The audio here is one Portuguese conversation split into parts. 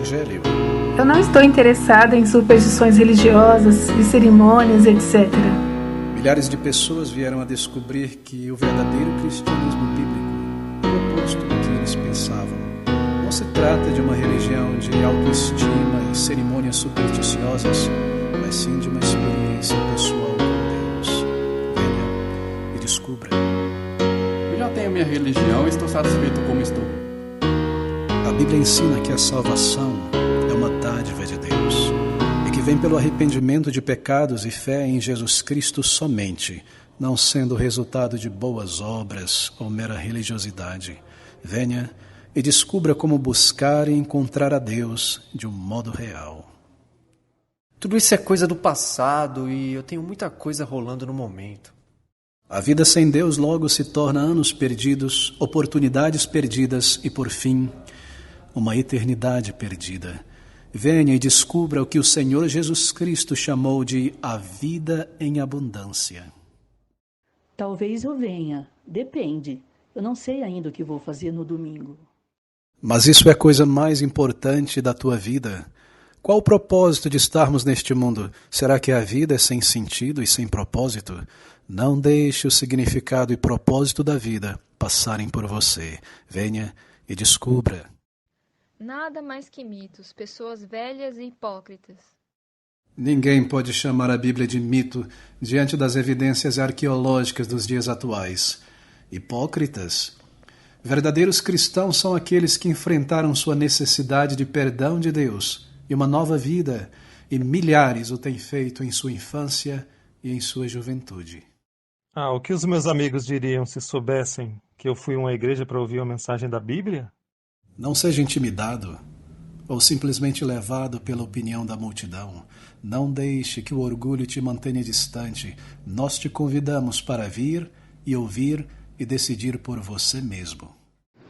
Evangelho. Eu não estou interessada em superstições religiosas e cerimônias, etc. Milhares de pessoas vieram a descobrir que o verdadeiro cristianismo bíblico é o oposto do que eles pensavam. Não se trata de uma religião de autoestima e cerimônias supersticiosas, mas sim de uma experiência pessoal com Deus. Venha e descubra. Eu já tenho minha religião e estou satisfeito como estou. A Bíblia ensina que a salvação é uma dádiva de Deus e que vem pelo arrependimento de pecados e fé em Jesus Cristo somente, não sendo resultado de boas obras ou mera religiosidade. Venha e descubra como buscar e encontrar a Deus de um modo real. Tudo isso é coisa do passado e eu tenho muita coisa rolando no momento. A vida sem Deus logo se torna anos perdidos, oportunidades perdidas e, por fim, uma eternidade perdida. Venha e descubra o que o Senhor Jesus Cristo chamou de a vida em abundância. Talvez eu venha, depende. Eu não sei ainda o que vou fazer no domingo. Mas isso é a coisa mais importante da tua vida. Qual o propósito de estarmos neste mundo? Será que a vida é sem sentido e sem propósito? Não deixe o significado e propósito da vida passarem por você. Venha e descubra. Nada mais que mitos, pessoas velhas e hipócritas. Ninguém pode chamar a Bíblia de mito diante das evidências arqueológicas dos dias atuais. Hipócritas? Verdadeiros cristãos são aqueles que enfrentaram sua necessidade de perdão de Deus e uma nova vida, e milhares o têm feito em sua infância e em sua juventude. O que os meus amigos diriam se soubessem que eu fui a uma igreja para ouvir a mensagem da Bíblia? Não seja intimidado ou simplesmente levado pela opinião da multidão. Não deixe que o orgulho te mantenha distante. Nós te convidamos para vir e ouvir e decidir por você mesmo.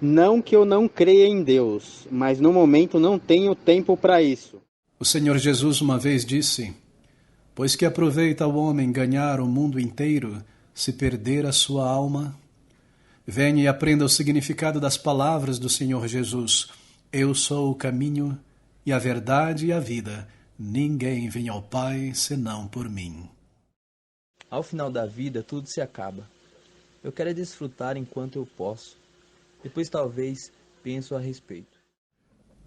Não que eu não creia em Deus, mas no momento não tenho tempo para isso. O Senhor Jesus uma vez disse: pois que aproveita o homem ganhar o mundo inteiro, se perder a sua alma? Venha e aprenda o significado das palavras do Senhor Jesus. Eu sou o caminho e a verdade e a vida. Ninguém vem ao Pai senão por mim. Ao final da vida, tudo se acaba. Eu quero desfrutar enquanto eu posso. Depois talvez penso a respeito.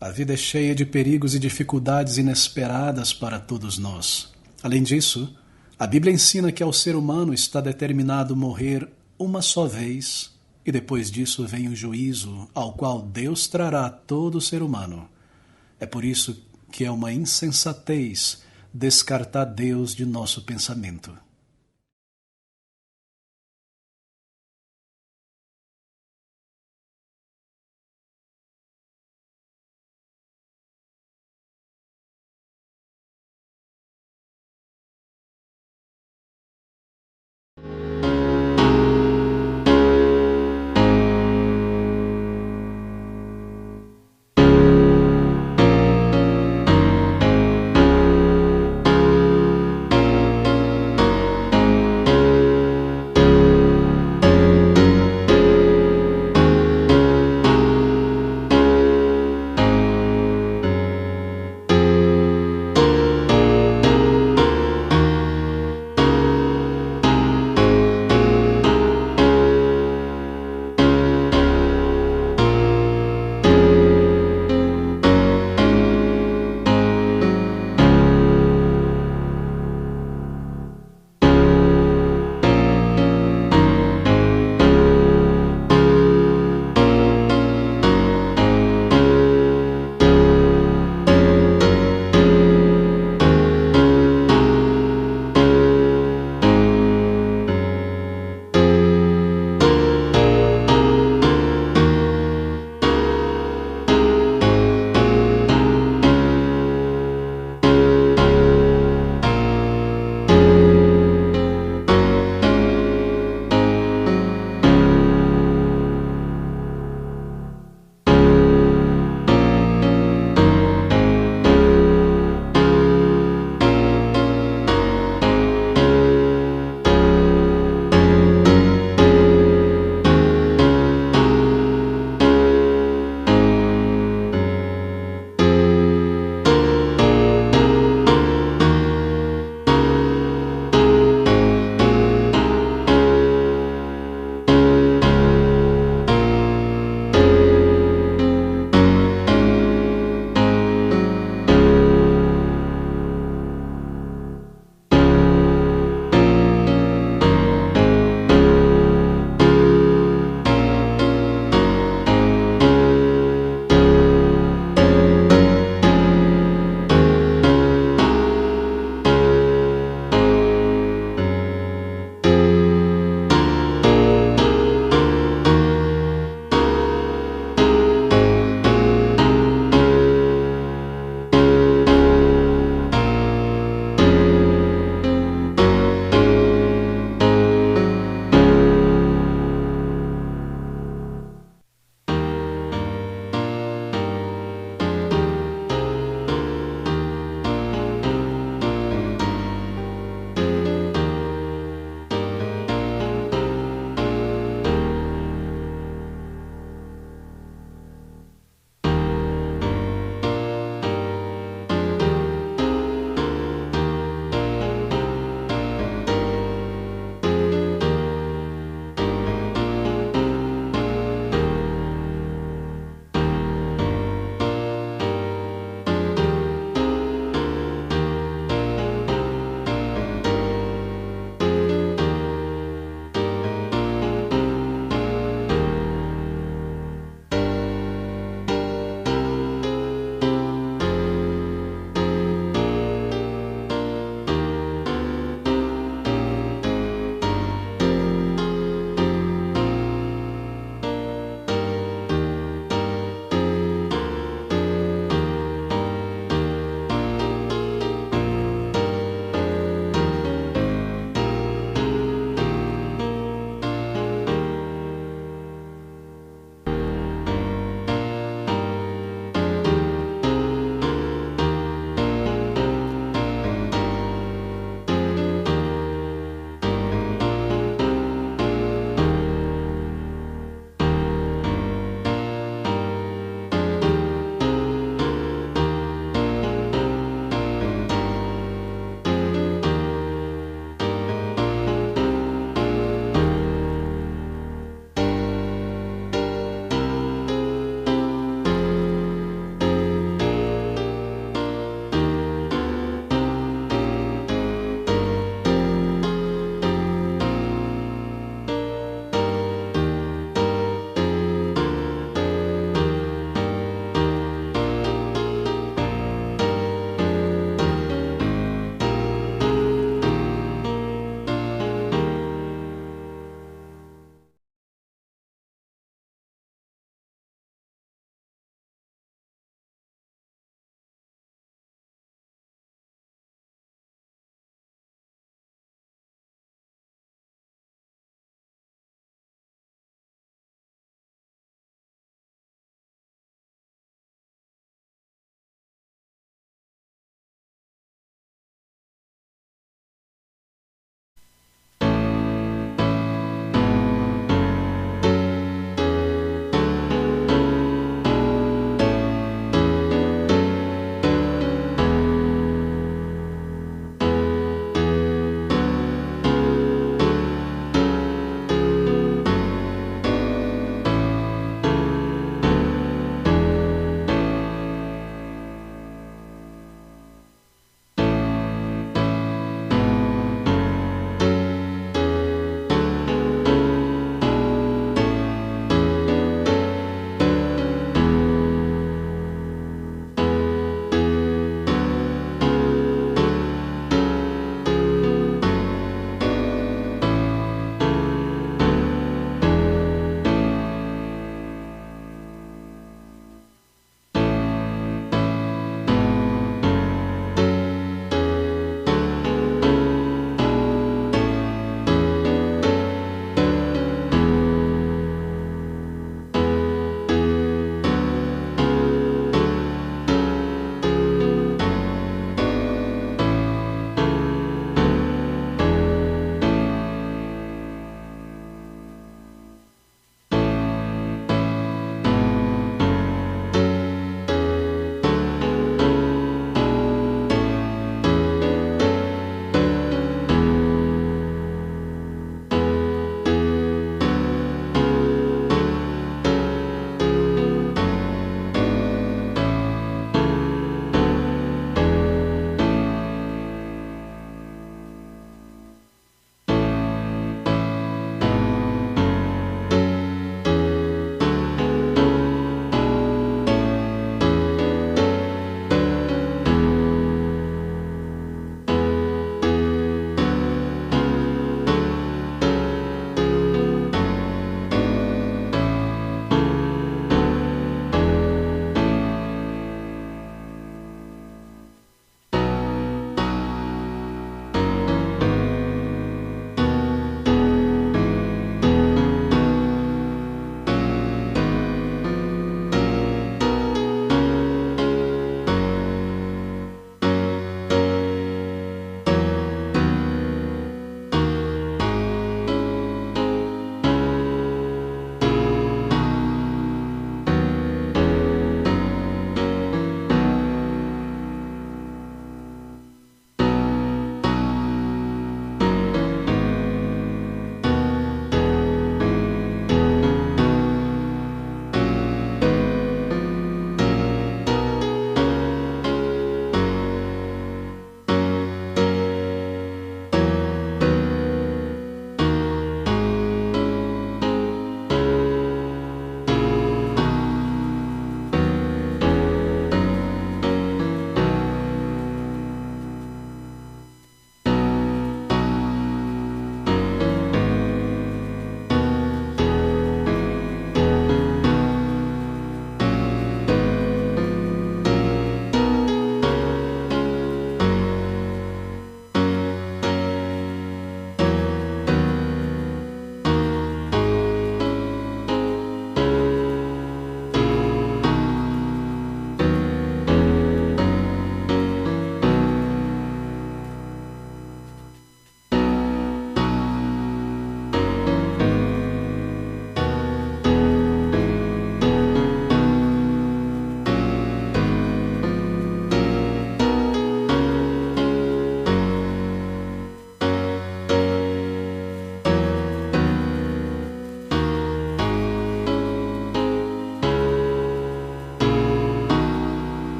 A vida é cheia de perigos e dificuldades inesperadas para todos nós. Além disso, a Bíblia ensina que ao ser humano está determinado morrer uma só vez, e depois disso vem o juízo, ao qual Deus trará todo ser humano. É por isso que é uma insensatez descartar Deus de nosso pensamento.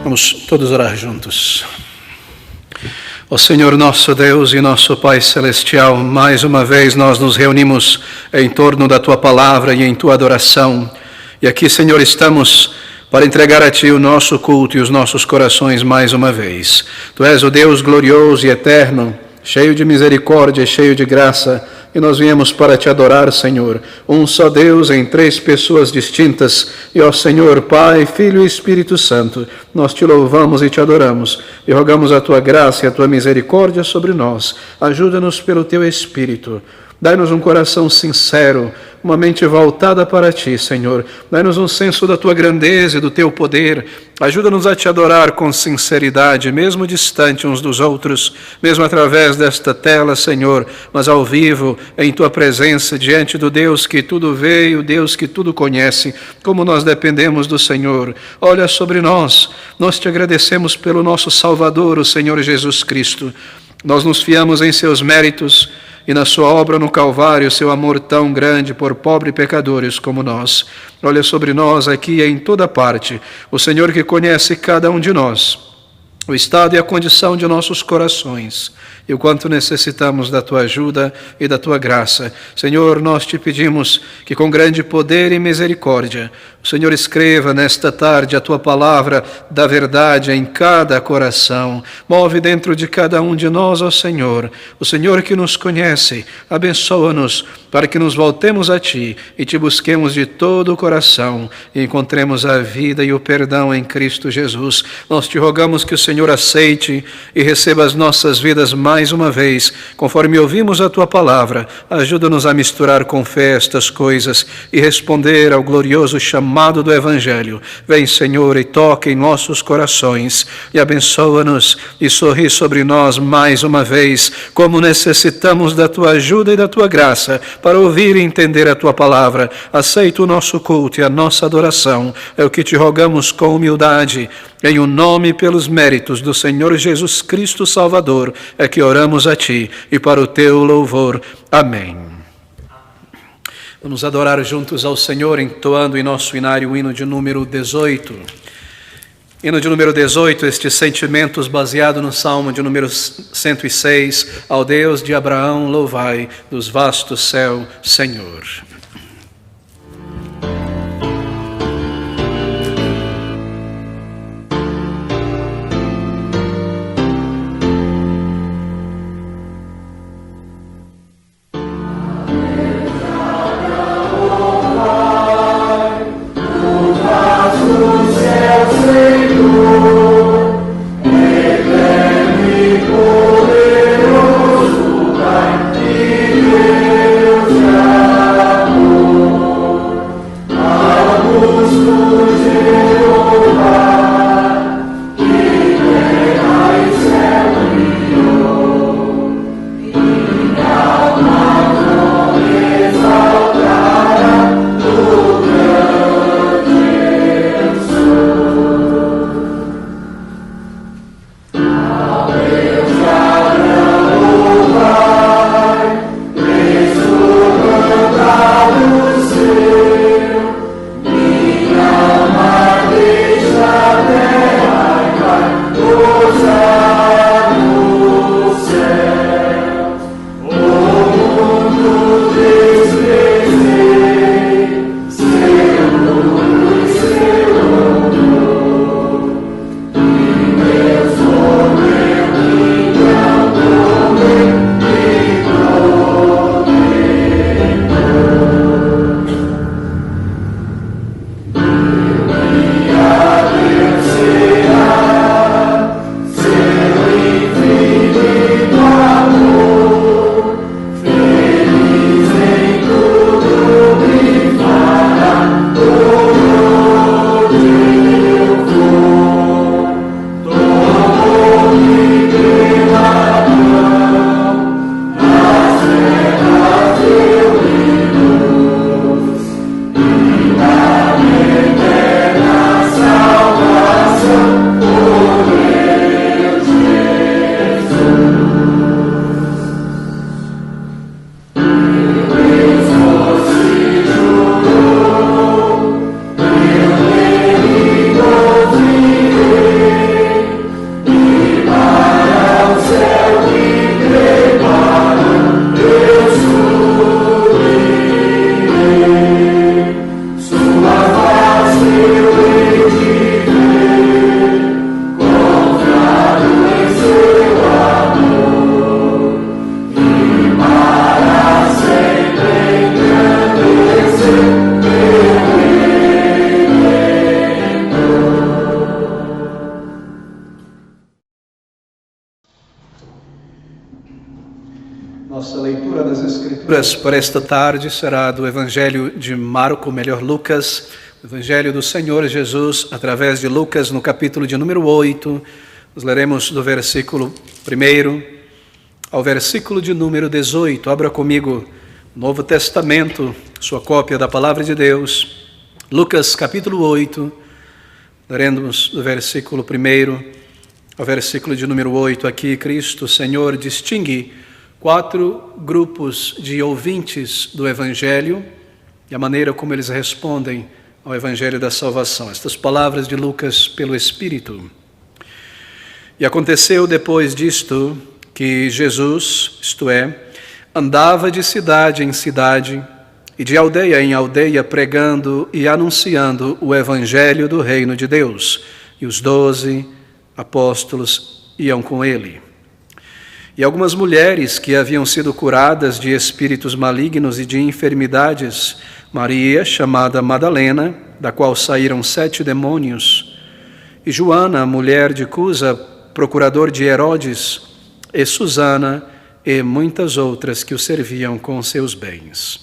Vamos todos orar juntos. Ó Senhor nosso Deus e nosso Pai Celestial, mais uma vez nós nos reunimos em torno da Tua Palavra e em Tua adoração. E aqui, Senhor, estamos para entregar a Ti o nosso culto e os nossos corações mais uma vez. Tu és o Deus glorioso e eterno, cheio de misericórdia e cheio de graça, e nós viemos para Te adorar, Senhor. Um só Deus em três pessoas distintas, e ó Senhor, Pai, Filho e Espírito Santo, nós Te louvamos e Te adoramos, e rogamos a Tua graça e a Tua misericórdia sobre nós. Ajuda-nos pelo Teu Espírito. Dai-nos um coração sincero, uma mente voltada para Ti, Senhor. Dai-nos um senso da Tua grandeza e do Teu poder. Ajuda-nos a Te adorar com sinceridade, mesmo distante uns dos outros, mesmo através desta tela, Senhor, mas ao vivo, em Tua presença, diante do Deus que tudo vê e o Deus que tudo conhece, como nós dependemos do Senhor. Olha sobre nós. Nós Te agradecemos pelo nosso Salvador, o Senhor Jesus Cristo. Nós nos fiamos em Seus méritos, e na sua obra no Calvário, seu amor tão grande por pobres pecadores como nós. Olha sobre nós aqui e em toda parte, o Senhor que conhece cada um de nós, o estado e a condição de nossos corações, e o quanto necessitamos da Tua ajuda e da Tua graça. Senhor, nós Te pedimos que com grande poder e misericórdia, o Senhor escreva nesta tarde a Tua palavra da verdade em cada coração. Move dentro de cada um de nós, ó Senhor, o Senhor que nos conhece. Abençoa-nos para que nos voltemos a Ti e Te busquemos de todo o coração e encontremos a vida e o perdão em Cristo Jesus. Nós Te rogamos que o Senhor aceite e receba as nossas vidas mais uma vez, conforme ouvimos a Tua palavra. Ajuda-nos a misturar com fé estas coisas e responder ao glorioso chamado do Evangelho. Vem, Senhor, e toque em nossos corações e abençoa-nos e sorri sobre nós mais uma vez, como necessitamos da Tua ajuda e da Tua graça para ouvir e entender a Tua palavra. Aceita o nosso culto e a nossa adoração. É o que Te rogamos com humildade, em o nome e pelos méritos do Senhor Jesus Cristo Salvador, é que oramos a Ti e para o Teu louvor. Amém. Vamos adorar juntos ao Senhor, entoando em nosso inário o hino de número 18. Hino de número 18, estes sentimentos baseado no Salmo de número 106. Ao Deus de Abraão louvai, dos vastos céus, Senhor. Poderoso, Pai de Deus, Nossa leitura das Escrituras para esta tarde será do Evangelho de Marcos, melhor Lucas, o Evangelho do Senhor Jesus, através de Lucas, no capítulo de número 8. Nós leremos do versículo 1 ao versículo de número 18. Abra comigo o Novo Testamento, sua cópia da Palavra de Deus. Lucas, capítulo 8, leremos do versículo 1 ao versículo de número 8. Aqui, Cristo, Senhor, distingue 4 grupos de ouvintes do Evangelho e a maneira como eles respondem ao Evangelho da salvação. Estas palavras de Lucas pelo Espírito. E aconteceu depois disto que Jesus, isto é, andava de cidade em cidade e de aldeia em aldeia pregando e anunciando o Evangelho do reino de Deus. E os 12 apóstolos iam com ele. E algumas mulheres que haviam sido curadas de espíritos malignos e de enfermidades, Maria, chamada Madalena, da qual saíram 7 demônios, e Joana, mulher de Cusa, procurador de Herodes, e Susana, e muitas outras que o serviam com seus bens.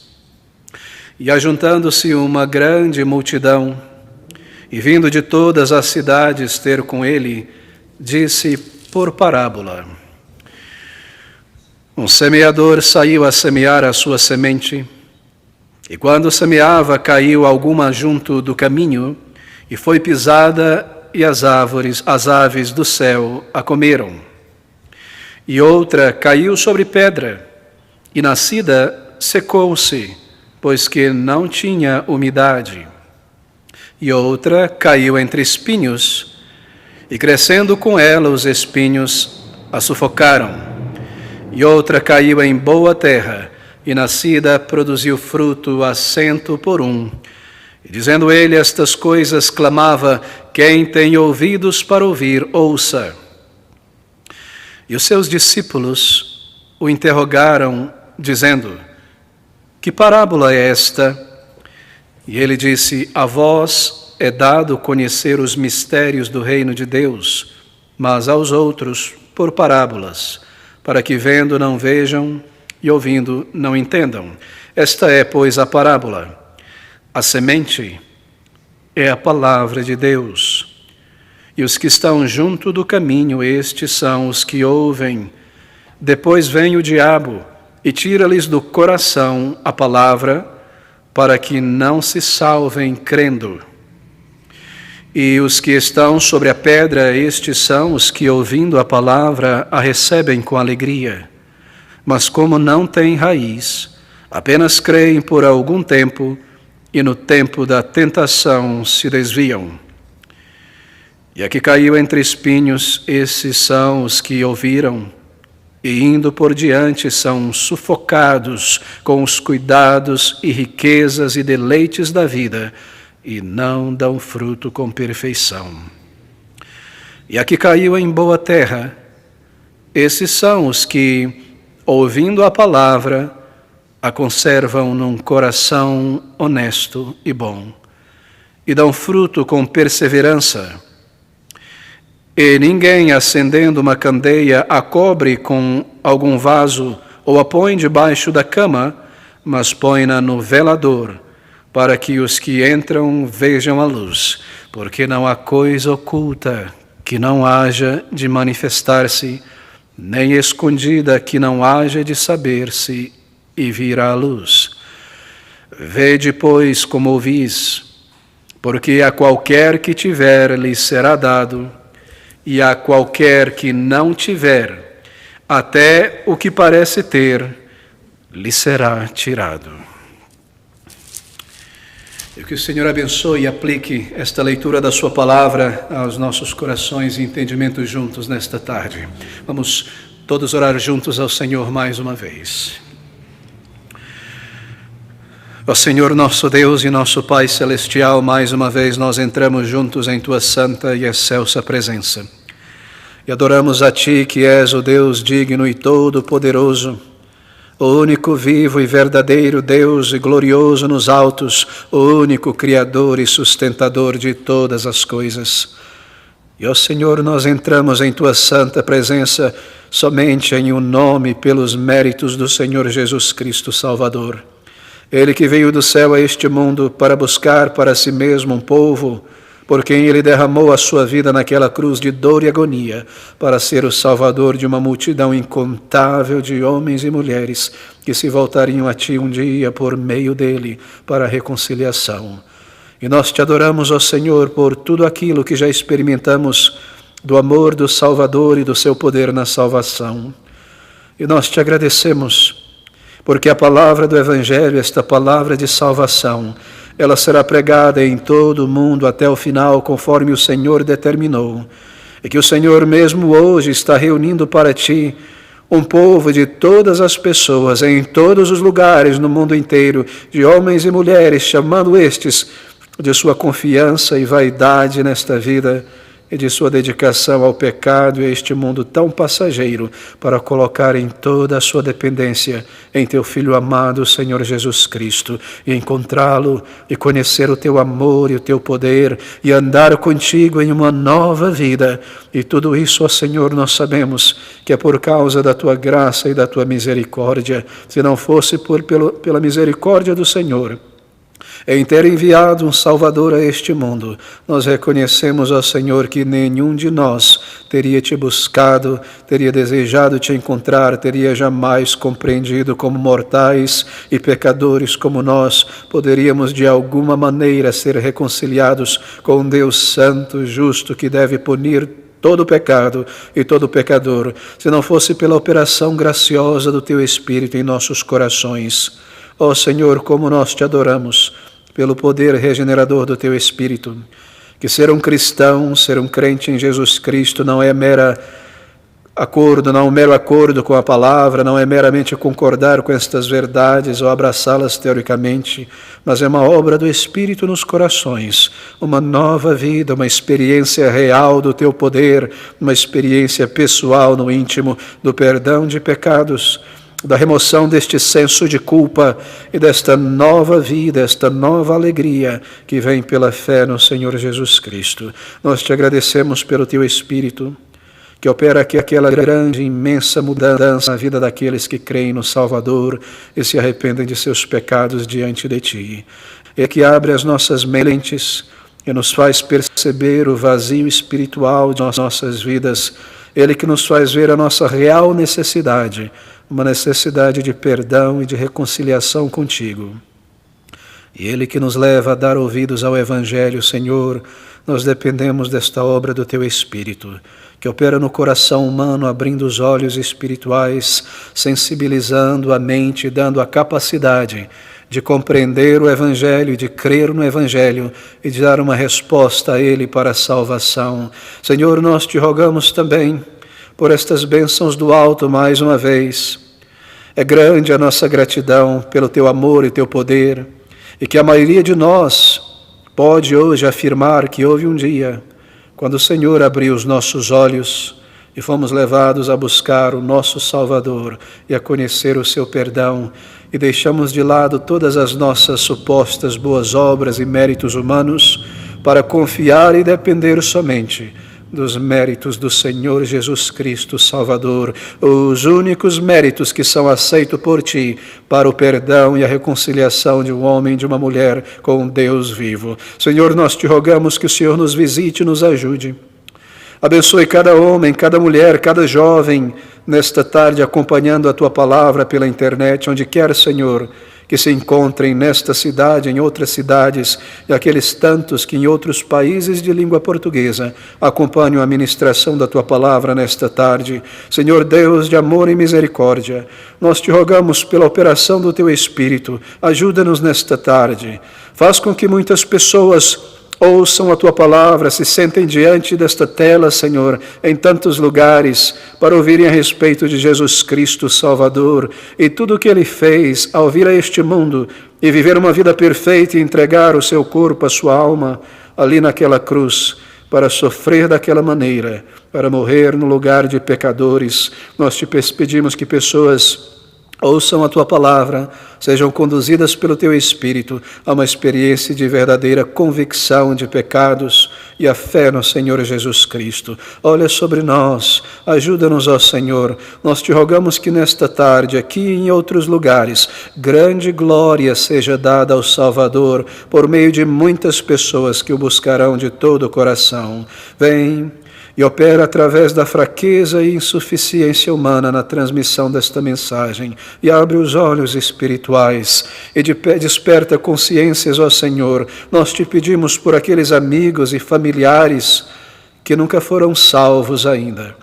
E ajuntando-se uma grande multidão, e vindo de todas as cidades ter com ele, disse por parábola: um semeador saiu a semear a sua semente, e quando semeava, caiu alguma junto do caminho, e foi pisada, e as aves do céu a comeram. E outra caiu sobre pedra, e nascida secou-se, pois que não tinha umidade. E outra caiu entre espinhos, e crescendo com ela os espinhos a sufocaram. E outra caiu em boa terra, e nascida produziu fruto a 100 por 1. E dizendo ele estas coisas, clamava: quem tem ouvidos para ouvir, ouça. E os seus discípulos o interrogaram, dizendo: que parábola é esta? E ele disse: a vós é dado conhecer os mistérios do reino de Deus, mas aos outros por parábolas, para que vendo não vejam e ouvindo não entendam. Esta é, pois, a parábola. A semente é a palavra de Deus. E os que estão junto do caminho, estes são os que ouvem. Depois vem o diabo e tira-lhes do coração a palavra, para que não se salvem crendo. E os que estão sobre a pedra, estes são os que, ouvindo a palavra, a recebem com alegria. Mas como não têm raiz, apenas creem por algum tempo, e no tempo da tentação se desviam. E a que caiu entre espinhos, esses são os que ouviram, e indo por diante são sufocados com os cuidados e riquezas e deleites da vida, e não dão fruto com perfeição. E a que caiu em boa terra, esses são os que, ouvindo a palavra, a conservam num coração honesto e bom, e dão fruto com perseverança. E ninguém, acendendo uma candeia, a cobre com algum vaso ou a põe debaixo da cama, mas põe-na no velador, para que os que entram vejam a luz, porque não há coisa oculta que não haja de manifestar-se, nem escondida que não haja de saber-se e vir à luz. Vede, pois, como ouvis, porque a qualquer que tiver lhe será dado, e a qualquer que não tiver, até o que parece ter, lhe será tirado. E que o Senhor abençoe e aplique esta leitura da sua palavra aos nossos corações e entendimentos juntos nesta tarde. Vamos todos orar juntos ao Senhor mais uma vez. Ó Senhor, nosso Deus e nosso Pai Celestial, mais uma vez nós entramos juntos em Tua santa e excelsa presença. E adoramos a Ti, que és o Deus digno e todo-poderoso, o único vivo e verdadeiro Deus e glorioso nos altos, o único Criador e sustentador de todas as coisas. E, ó Senhor, nós entramos em Tua santa presença somente em um nome e pelos méritos do Senhor Jesus Cristo Salvador. Ele que veio do céu a este mundo para buscar para si mesmo um povo, por quem ele derramou a sua vida naquela cruz de dor e agonia, para ser o salvador de uma multidão incontável de homens e mulheres que se voltariam a ti um dia por meio dele para a reconciliação. E nós te adoramos, ó Senhor, por tudo aquilo que já experimentamos do amor do Salvador e do seu poder na salvação. E nós te agradecemos, porque a palavra do Evangelho, esta palavra de salvação, ela será pregada em todo o mundo até o final, conforme o Senhor determinou. E que o Senhor mesmo hoje está reunindo para ti um povo de todas as pessoas, em todos os lugares no mundo inteiro, de homens e mulheres, chamando estes de sua confiança e vaidade nesta vida, e de sua dedicação ao pecado e a este mundo tão passageiro, para colocar em toda a sua dependência em teu Filho amado, Senhor Jesus Cristo, e encontrá-lo e conhecer o teu amor e o teu poder, e andar contigo em uma nova vida. E tudo isso, ó Senhor, nós sabemos que é por causa da tua graça e da tua misericórdia. Se não fosse pela misericórdia do Senhor, em ter enviado um Salvador a este mundo, nós reconhecemos, ó Senhor, que nenhum de nós teria te buscado, teria desejado te encontrar, teria jamais compreendido como mortais e pecadores como nós poderíamos de alguma maneira ser reconciliados com um Deus santo, justo, que deve punir todo pecado e todo pecador, se não fosse pela operação graciosa do teu Espírito em nossos corações. Ó Senhor, como nós te adoramos, pelo poder regenerador do teu Espírito, que ser um cristão, ser um crente em Jesus Cristo não é mero acordo com a palavra, não é meramente concordar com estas verdades ou abraçá-las teoricamente, mas é uma obra do Espírito nos corações, uma nova vida, uma experiência real do teu poder, uma experiência pessoal no íntimo do perdão de pecados, da remoção deste senso de culpa e desta nova vida, esta nova alegria que vem pela fé no Senhor Jesus Cristo. Nós te agradecemos pelo teu Espírito, que opera aqui aquela grande, imensa mudança na vida daqueles que creem no Salvador e se arrependem de seus pecados diante de ti. E que abre as nossas mentes e nos faz perceber o vazio espiritual de nossas vidas, Ele que nos faz ver a nossa real necessidade, uma necessidade de perdão e de reconciliação contigo. E Ele que nos leva a dar ouvidos ao Evangelho, Senhor, nós dependemos desta obra do Teu Espírito, que opera no coração humano, abrindo os olhos espirituais, sensibilizando a mente, dando a capacidade de compreender o Evangelho, de crer no Evangelho e de dar uma resposta a Ele para a salvação. Senhor, nós te rogamos também por estas bênçãos do alto mais uma vez. É grande a nossa gratidão pelo Teu amor e Teu poder, e que a maioria de nós pode hoje afirmar que houve um dia quando o Senhor abriu os nossos olhos e fomos levados a buscar o nosso Salvador e a conhecer o seu perdão, e deixamos de lado todas as nossas supostas boas obras e méritos humanos para confiar e depender somente dos méritos do Senhor Jesus Cristo Salvador, os únicos méritos que são aceitos por Ti para o perdão e a reconciliação de um homem e de uma mulher com Deus vivo. Senhor, nós Te rogamos que o Senhor nos visite e nos ajude. Abençoe cada homem, cada mulher, cada jovem nesta tarde acompanhando a Tua palavra pela internet, onde quer, Senhor, que se encontrem nesta cidade, em outras cidades, e aqueles tantos que em outros países de língua portuguesa acompanham a ministração da Tua palavra nesta tarde. Senhor Deus de amor e misericórdia, nós Te rogamos pela operação do Teu Espírito, ajuda-nos nesta tarde. Faz com que muitas pessoas ouçam a Tua palavra, se sentem diante desta tela, Senhor, em tantos lugares, para ouvirem a respeito de Jesus Cristo Salvador e tudo o que Ele fez ao vir a este mundo e viver uma vida perfeita e entregar o seu corpo, a sua alma, ali naquela cruz, para sofrer daquela maneira, para morrer no lugar de pecadores. Nós Te pedimos que pessoas ouçam a Tua palavra, sejam conduzidas pelo Teu Espírito a uma experiência de verdadeira convicção de pecados e a fé no Senhor Jesus Cristo. Olha sobre nós, ajuda-nos, ó Senhor. Nós Te rogamos que nesta tarde, aqui e em outros lugares, grande glória seja dada ao Salvador por meio de muitas pessoas que o buscarão de todo o coração. Vem e opera através da fraqueza e insuficiência humana na transmissão desta mensagem, e abre os olhos espirituais, e desperta consciências, ó Senhor. Nós Te pedimos por aqueles amigos e familiares que nunca foram salvos ainda,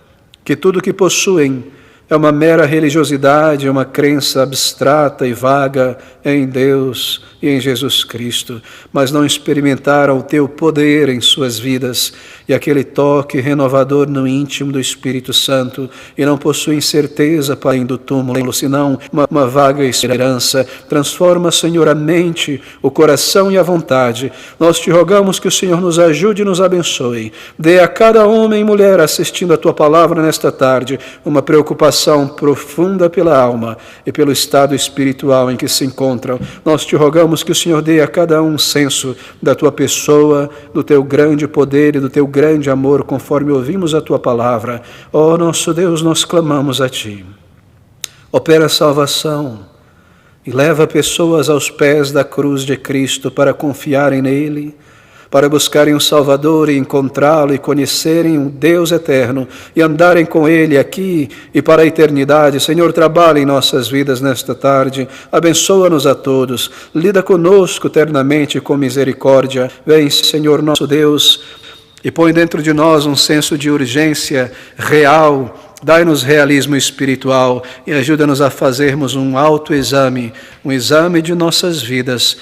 que tudo que possuem é uma mera religiosidade, uma crença abstrata e vaga em Deus e em Jesus Cristo, mas não experimentaram o Teu poder em suas vidas e aquele toque renovador no íntimo do Espírito Santo, e não possuem certeza para ir do túmulo, senão uma vaga esperança. Transforma, Senhor, a mente, o coração e a vontade. Nós Te rogamos que o Senhor nos ajude e nos abençoe. Dê a cada homem e mulher assistindo a Tua palavra nesta tarde uma preocupação profunda pela alma e pelo estado espiritual em que se encontram. Nós Te rogamos que o Senhor dê a cada um senso da Tua pessoa, do Teu grande poder e do Teu grande amor, conforme ouvimos a Tua palavra. Ó nosso Deus, nós clamamos a Ti. Opera a salvação e leva pessoas aos pés da cruz de Cristo para confiarem nele, para buscarem um Salvador e encontrá-lo e conhecerem um Deus eterno e andarem com Ele aqui e para a eternidade. Senhor, trabalha em nossas vidas nesta tarde, abençoa-nos a todos, lida conosco eternamente com misericórdia. Vem, Senhor nosso Deus, e põe dentro de nós um senso de urgência real. Dai-nos realismo espiritual e ajuda-nos a fazermos um autoexame, um exame de nossas vidas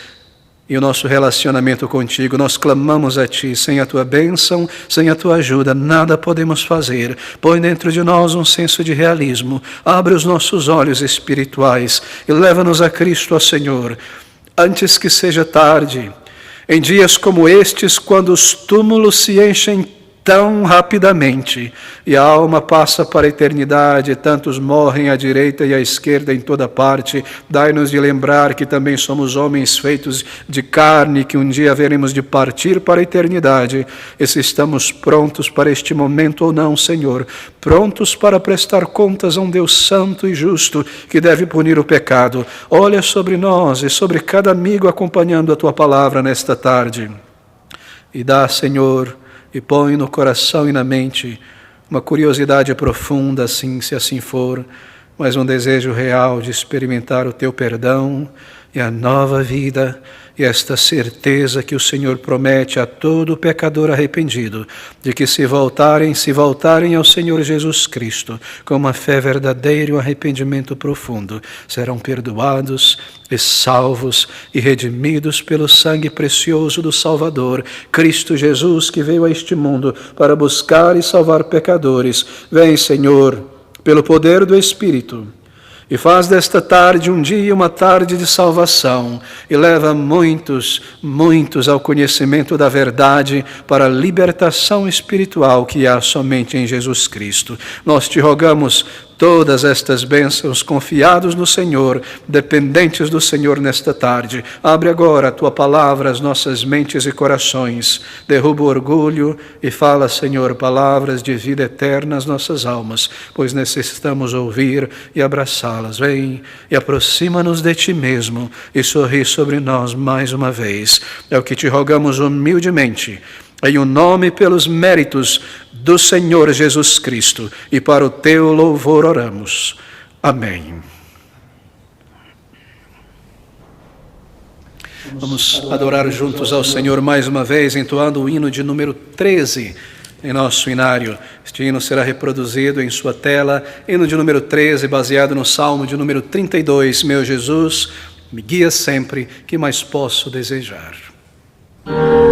e o nosso relacionamento contigo. Nós clamamos a Ti. Sem a Tua bênção, sem a Tua ajuda, nada podemos fazer. Põe dentro de nós um senso de realismo. Abre os nossos olhos espirituais e leva-nos a Cristo, ó Senhor, antes que seja tarde. Em dias como estes, quando os túmulos se enchem tão rapidamente e a alma passa para a eternidade, tantos morrem à direita e à esquerda em toda parte, dai-nos de lembrar que também somos homens feitos de carne, que um dia haveremos de partir para a eternidade, e se estamos prontos para este momento ou não, Senhor, prontos para prestar contas a um Deus santo e justo que deve punir o pecado. Olha sobre nós e sobre cada amigo acompanhando a Tua palavra nesta tarde, e dá, Senhor, e põe no coração e na mente uma curiosidade profunda, assim, se assim for, mas um desejo real de experimentar o Teu perdão e a nova vida, e esta certeza que o Senhor promete a todo pecador arrependido, de que se voltarem ao Senhor Jesus Cristo, com uma fé verdadeira e um arrependimento profundo, serão perdoados e salvos e redimidos pelo sangue precioso do Salvador, Cristo Jesus, que veio a este mundo para buscar e salvar pecadores. Vem, Senhor, pelo poder do Espírito, e faz desta tarde um dia uma tarde de salvação, e leva muitos ao conhecimento da verdade para a libertação espiritual que há somente em Jesus Cristo. Nós Te rogamos todas estas bênçãos, confiados no Senhor, dependentes do Senhor nesta tarde. Abre agora a Tua palavra às nossas mentes e corações. Derruba o orgulho e fala, Senhor, palavras de vida eterna às nossas almas, pois necessitamos ouvir e abraçá-las. Vem e aproxima-nos de Ti mesmo e sorri sobre nós mais uma vez. É o que Te rogamos humildemente, em o nome e pelos méritos do Senhor Jesus Cristo, e para o Teu louvor oramos. Amém. Vamos adorar juntos ao Senhor mais uma vez, entoando o hino de número 13 em nosso inário. Este hino será reproduzido em sua tela. Hino de número 13, baseado no Salmo de número 32. Meu Jesus, me guia sempre, que mais posso desejar? Jesus.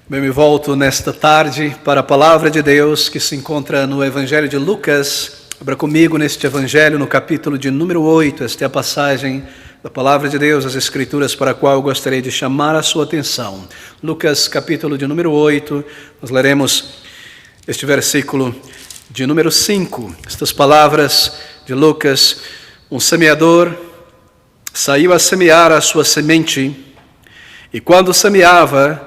Bem, me volto nesta tarde para a palavra de Deus que se encontra no Evangelho de Lucas. Abra comigo neste Evangelho, no capítulo de número 8. Esta é a passagem da palavra de Deus, as Escrituras, para a qual eu gostaria de chamar a sua atenção. Lucas, capítulo de número 8, nós leremos este versículo de número 5. Estas palavras de Lucas: um semeador saiu a semear a sua semente, e quando semeava,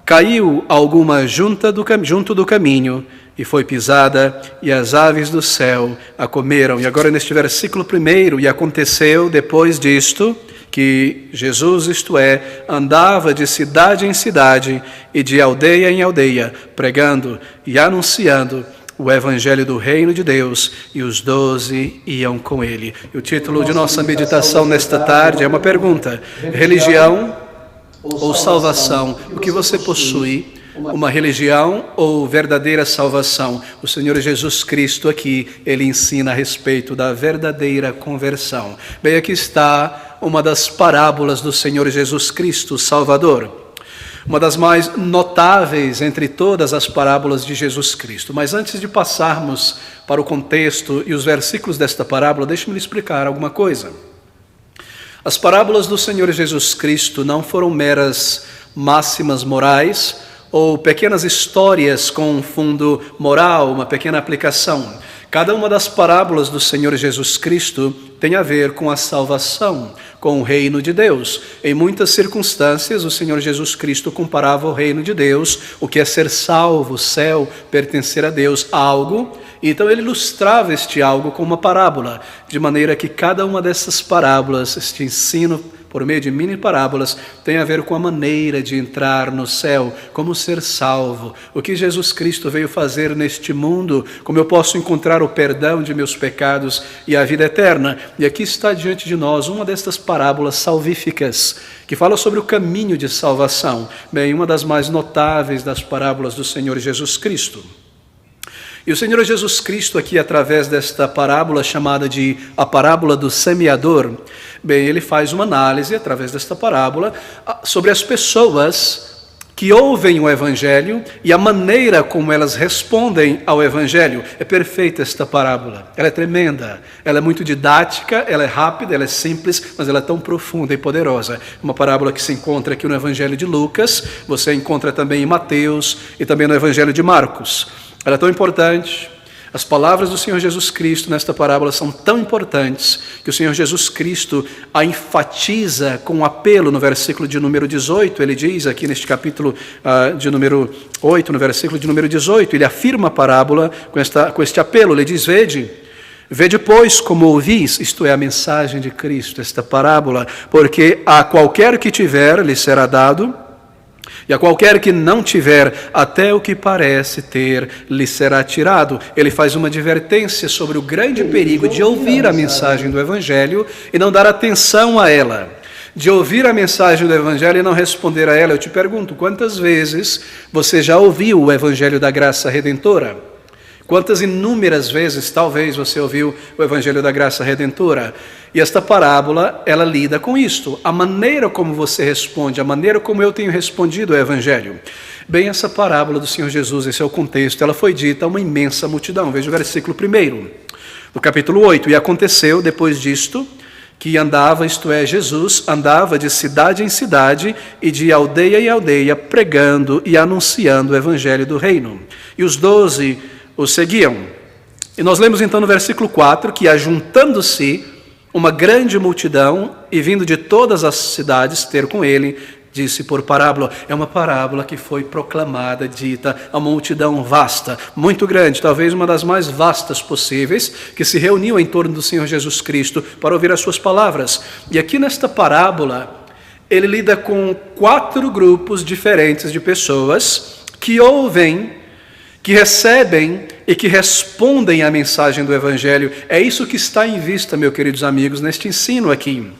caiu alguma junto do caminho, e foi pisada, e as aves do céu a comeram. E agora neste versículo 1, e aconteceu depois disto, que Jesus, isto é, andava de cidade em cidade, e de aldeia em aldeia, pregando e anunciando o Evangelho do Reino de Deus, e os 12 iam com ele. E o título de nossa meditação nesta tarde é uma pergunta: religião ou salvação? O que você possui? Uma religião ou verdadeira salvação? O Senhor Jesus Cristo aqui, ele ensina a respeito da verdadeira conversão. Bem, aqui está uma das parábolas do Senhor Jesus Cristo, Salvador. Uma das mais notáveis entre todas as parábolas de Jesus Cristo. Mas antes de passarmos para o contexto e os versículos desta parábola, deixe-me lhe explicar alguma coisa. As parábolas do Senhor Jesus Cristo não foram meras máximas morais ou pequenas histórias com um fundo moral, uma pequena aplicação. Cada uma das parábolas do Senhor Jesus Cristo tem a ver com a salvação, com o reino de Deus. Em muitas circunstâncias, o Senhor Jesus Cristo comparava o reino de Deus, o que é ser salvo, o céu, pertencer a Deus, a algo. Então ele ilustrava este algo com uma parábola, de maneira que cada uma dessas parábolas, este ensino por meio de mini parábolas, tem a ver com a maneira de entrar no céu, como ser salvo, o que Jesus Cristo veio fazer neste mundo, como eu posso encontrar o perdão de meus pecados e a vida eterna. E aqui está diante de nós uma destas parábolas salvíficas, que fala sobre o caminho de salvação. Bem, uma das mais notáveis das parábolas do Senhor Jesus Cristo. E o Senhor Jesus Cristo aqui, através desta parábola chamada de a parábola do semeador, bem, ele faz uma análise, através desta parábola, sobre as pessoas que ouvem o Evangelho e a maneira como elas respondem ao Evangelho. É perfeita esta parábola, ela é tremenda, ela é muito didática, ela é rápida, ela é simples, mas ela é tão profunda e poderosa. Uma parábola que se encontra aqui no Evangelho de Lucas, você encontra também em Mateus e também no Evangelho de Marcos. Ela é tão importante, as palavras do Senhor Jesus Cristo nesta parábola são tão importantes, que o Senhor Jesus Cristo a enfatiza com um apelo no versículo de número 18, ele diz aqui neste capítulo de número 8, no versículo de número 18, ele afirma a parábola com este apelo, ele diz: Vede, pois, como ouvis, isto é, a mensagem de Cristo, esta parábola, porque a qualquer que tiver, lhe será dado, e a qualquer que não tiver, até o que parece ter, lhe será tirado. Ele faz uma advertência sobre o grande perigo de ouvir a mensagem do Evangelho e não dar atenção a ela. De ouvir a mensagem do Evangelho e não responder a ela. Eu te pergunto, quantas vezes você já ouviu o Evangelho da graça redentora? Quantas inúmeras vezes, talvez, você ouviu o Evangelho da graça redentora? E esta parábola, ela lida com isto. A maneira como você responde, a maneira como eu tenho respondido ao Evangelho. Bem, essa parábola do Senhor Jesus, esse é o contexto, ela foi dita a uma imensa multidão. Veja o versículo 1 do capítulo 8. E aconteceu, depois disto, que andava, isto é, Jesus, andava de cidade em cidade e de aldeia em aldeia, pregando e anunciando o evangelho do reino. E os 12 o seguiam. E nós lemos então no versículo 4 que, ajuntando-se uma grande multidão e vindo de todas as cidades ter com ele, disse por parábola. É uma parábola que foi proclamada, dita a uma multidão vasta, muito grande, talvez uma das mais vastas possíveis, que se reuniu em torno do Senhor Jesus Cristo para ouvir as suas palavras. E aqui nesta parábola, ele lida com 4 grupos diferentes de pessoas que ouvem, que recebem e que respondem à mensagem do Evangelho. É isso que está em vista, meus queridos amigos, neste ensino aqui.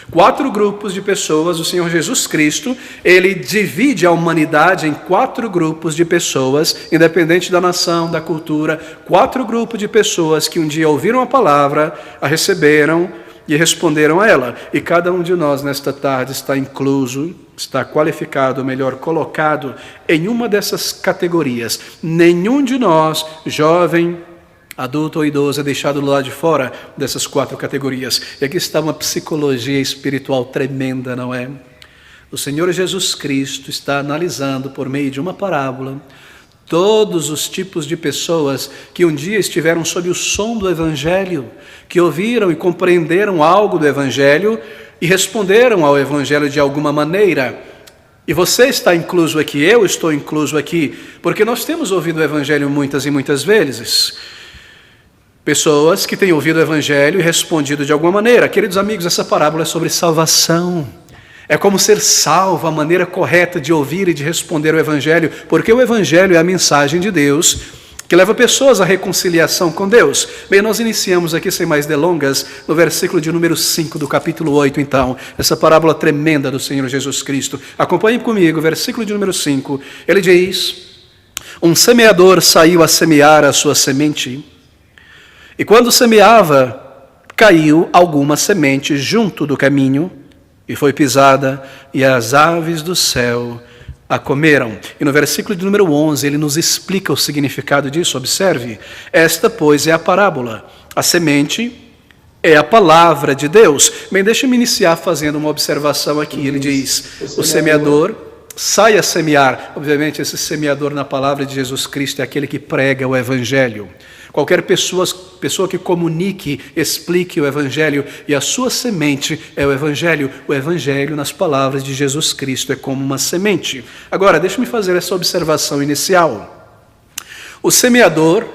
4 grupos de pessoas. O Senhor Jesus Cristo, ele divide a humanidade em 4 grupos de pessoas, independente da nação, da cultura. 4 grupos de pessoas que um dia ouviram a palavra, a receberam e responderam a ela. E cada um de nós nesta tarde está incluso, está qualificado, melhor, colocado em uma dessas categorias. Nenhum de nós, jovem, adulto ou idoso, é deixado do lado de fora dessas 4 categorias. E aqui está uma psicologia espiritual tremenda, não é? O Senhor Jesus Cristo está analisando por meio de uma parábola todos os tipos de pessoas que um dia estiveram sob o som do Evangelho, que ouviram e compreenderam algo do Evangelho e responderam ao Evangelho de alguma maneira. E você está incluso aqui, eu estou incluso aqui, porque nós temos ouvido o Evangelho muitas e muitas vezes. Pessoas que têm ouvido o Evangelho e respondido de alguma maneira. Queridos amigos, essa parábola é sobre salvação. É como ser salvo, a maneira correta de ouvir e de responder o Evangelho, porque o Evangelho é a mensagem de Deus que leva pessoas à reconciliação com Deus. Bem, nós iniciamos aqui, sem mais delongas, no versículo de número 5 do capítulo 8, então, essa parábola tremenda do Senhor Jesus Cristo. Acompanhe comigo, versículo de número 5. Ele diz: um semeador saiu a semear a sua semente, e quando semeava, caiu alguma semente junto do caminho, e foi pisada, e as aves do céu a comeram. E no versículo de número 11, ele nos explica o significado disso. Observe: esta, pois, é a parábola. A semente é a palavra de Deus. Bem, deixa-me iniciar fazendo uma observação aqui. Ele diz: o semeador sai a semear. Obviamente, esse semeador na palavra de Jesus Cristo é aquele que prega o Evangelho. Qualquer pessoa que comunique, explique o Evangelho, e a sua semente é o Evangelho. O Evangelho, nas palavras de Jesus Cristo, é como uma semente. Agora, deixe-me fazer essa observação inicial. O semeador,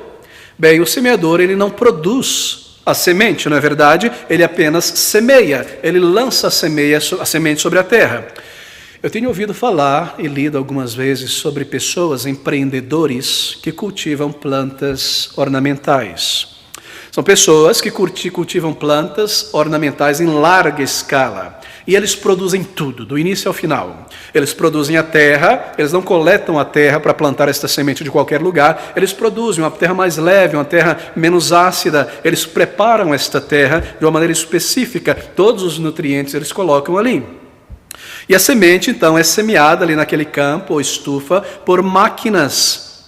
ele não produz a semente, não é verdade? Ele apenas semeia, ele lança a semente sobre a terra. Eu tenho ouvido falar e lido algumas vezes sobre pessoas, empreendedores, que cultivam plantas ornamentais. São pessoas que cultivam plantas ornamentais em larga escala. E eles produzem tudo, do início ao final. Eles produzem a terra, eles não coletam a terra para plantar esta semente de qualquer lugar. Eles produzem uma terra mais leve, uma terra menos ácida. Eles preparam esta terra de uma maneira específica. Todos os nutrientes eles colocam ali. E a semente, então, é semeada ali naquele campo ou estufa por máquinas.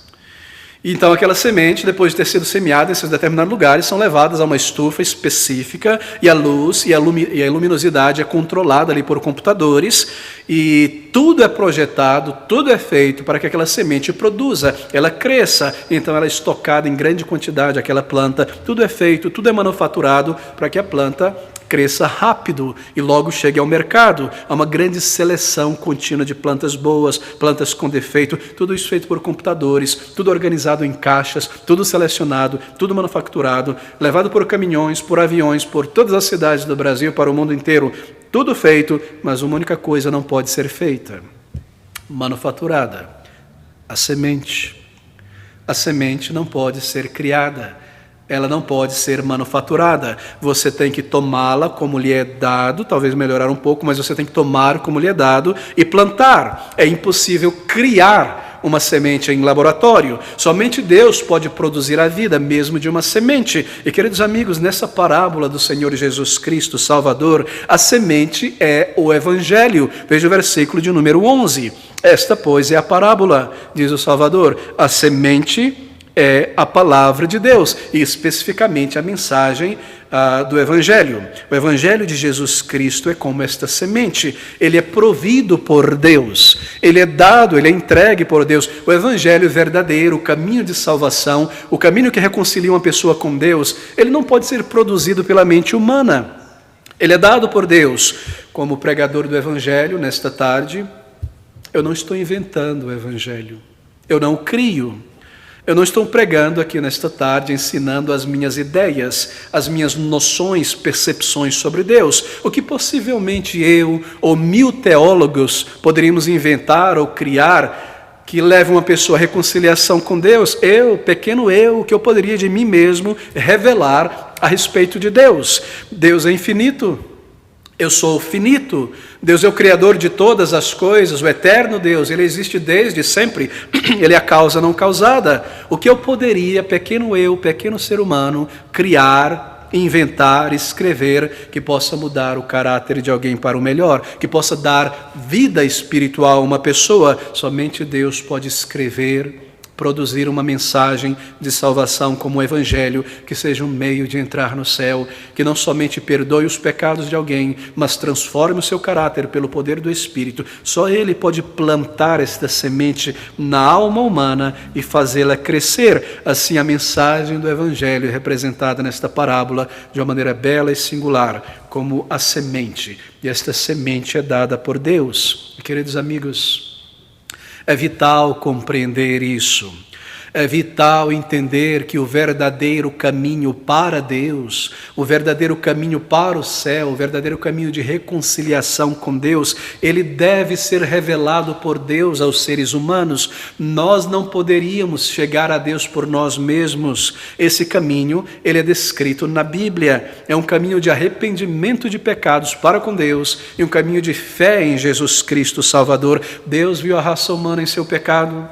Então, aquela semente, depois de ter sido semeada em esses determinados lugares, são levadas a uma estufa específica, e a luz e a luminosidade é controlada ali por computadores, e tudo é projetado, tudo é feito para que aquela semente produza, ela cresça. Então, ela é estocada em grande quantidade, aquela planta, tudo é feito, tudo é manufaturado para que a planta cresça rápido e logo chegue ao mercado. Há uma grande seleção contínua de plantas boas, plantas com defeito, tudo isso feito por computadores, tudo organizado em caixas, tudo selecionado, tudo manufaturado, levado por caminhões, por aviões, por todas as cidades do Brasil, para o mundo inteiro. Tudo feito, mas uma única coisa não pode ser feita: manufaturada. A semente. A semente não pode ser criada. Ela não pode ser manufaturada. Você tem que tomá-la como lhe é dado, talvez melhorar um pouco, mas você tem que tomar como lhe é dado e plantar. É impossível criar uma semente em laboratório. Somente Deus pode produzir a vida mesmo de uma semente. E, queridos amigos, nessa parábola do Senhor Jesus Cristo, Salvador, a semente é o Evangelho. Veja o versículo de número 11. Esta, pois, é a parábola, diz o Salvador. A semente é a palavra de Deus, e especificamente a mensagem do Evangelho. O Evangelho de Jesus Cristo é como esta semente. Ele é provido por Deus, ele é dado, ele é entregue por Deus. O Evangelho verdadeiro, o caminho de salvação, o caminho que reconcilia uma pessoa com Deus, ele não pode ser produzido pela mente humana. Ele é dado por Deus. Como pregador do Evangelho, nesta tarde, eu não estou inventando o Evangelho, eu não o crio. Eu não estou pregando aqui nesta tarde, ensinando as minhas ideias, as minhas noções, percepções sobre Deus, o que possivelmente eu ou 1000 teólogos poderíamos inventar ou criar, que leve uma pessoa à reconciliação com Deus. Eu, pequeno eu, o que eu poderia de mim mesmo revelar a respeito de Deus. Deus é infinito. Eu sou finito, Deus é o Criador de todas as coisas, o eterno Deus, Ele existe desde sempre, Ele é a causa não causada. O que eu poderia, pequeno eu, pequeno ser humano, criar, inventar, escrever, que possa mudar o caráter de alguém para o melhor, que possa dar vida espiritual a uma pessoa? Somente Deus pode escrever, produzir uma mensagem de salvação como o Evangelho, que seja um meio de entrar no céu, que não somente perdoe os pecados de alguém, mas transforme o seu caráter pelo poder do Espírito. Só Ele pode plantar esta semente na alma humana e fazê-la crescer. Assim, a mensagem do Evangelho é representada nesta parábola de uma maneira bela e singular, como a semente. E esta semente é dada por Deus. Queridos amigos, é vital compreender isso. É vital entender que o verdadeiro caminho para Deus, o verdadeiro caminho para o céu, o verdadeiro caminho de reconciliação com Deus, ele deve ser revelado por Deus aos seres humanos. Nós não poderíamos chegar a Deus por nós mesmos. Esse caminho, ele é descrito na Bíblia. É um caminho de arrependimento de pecados para com Deus e um caminho de fé em Jesus Cristo Salvador. Deus viu a raça humana em seu pecado.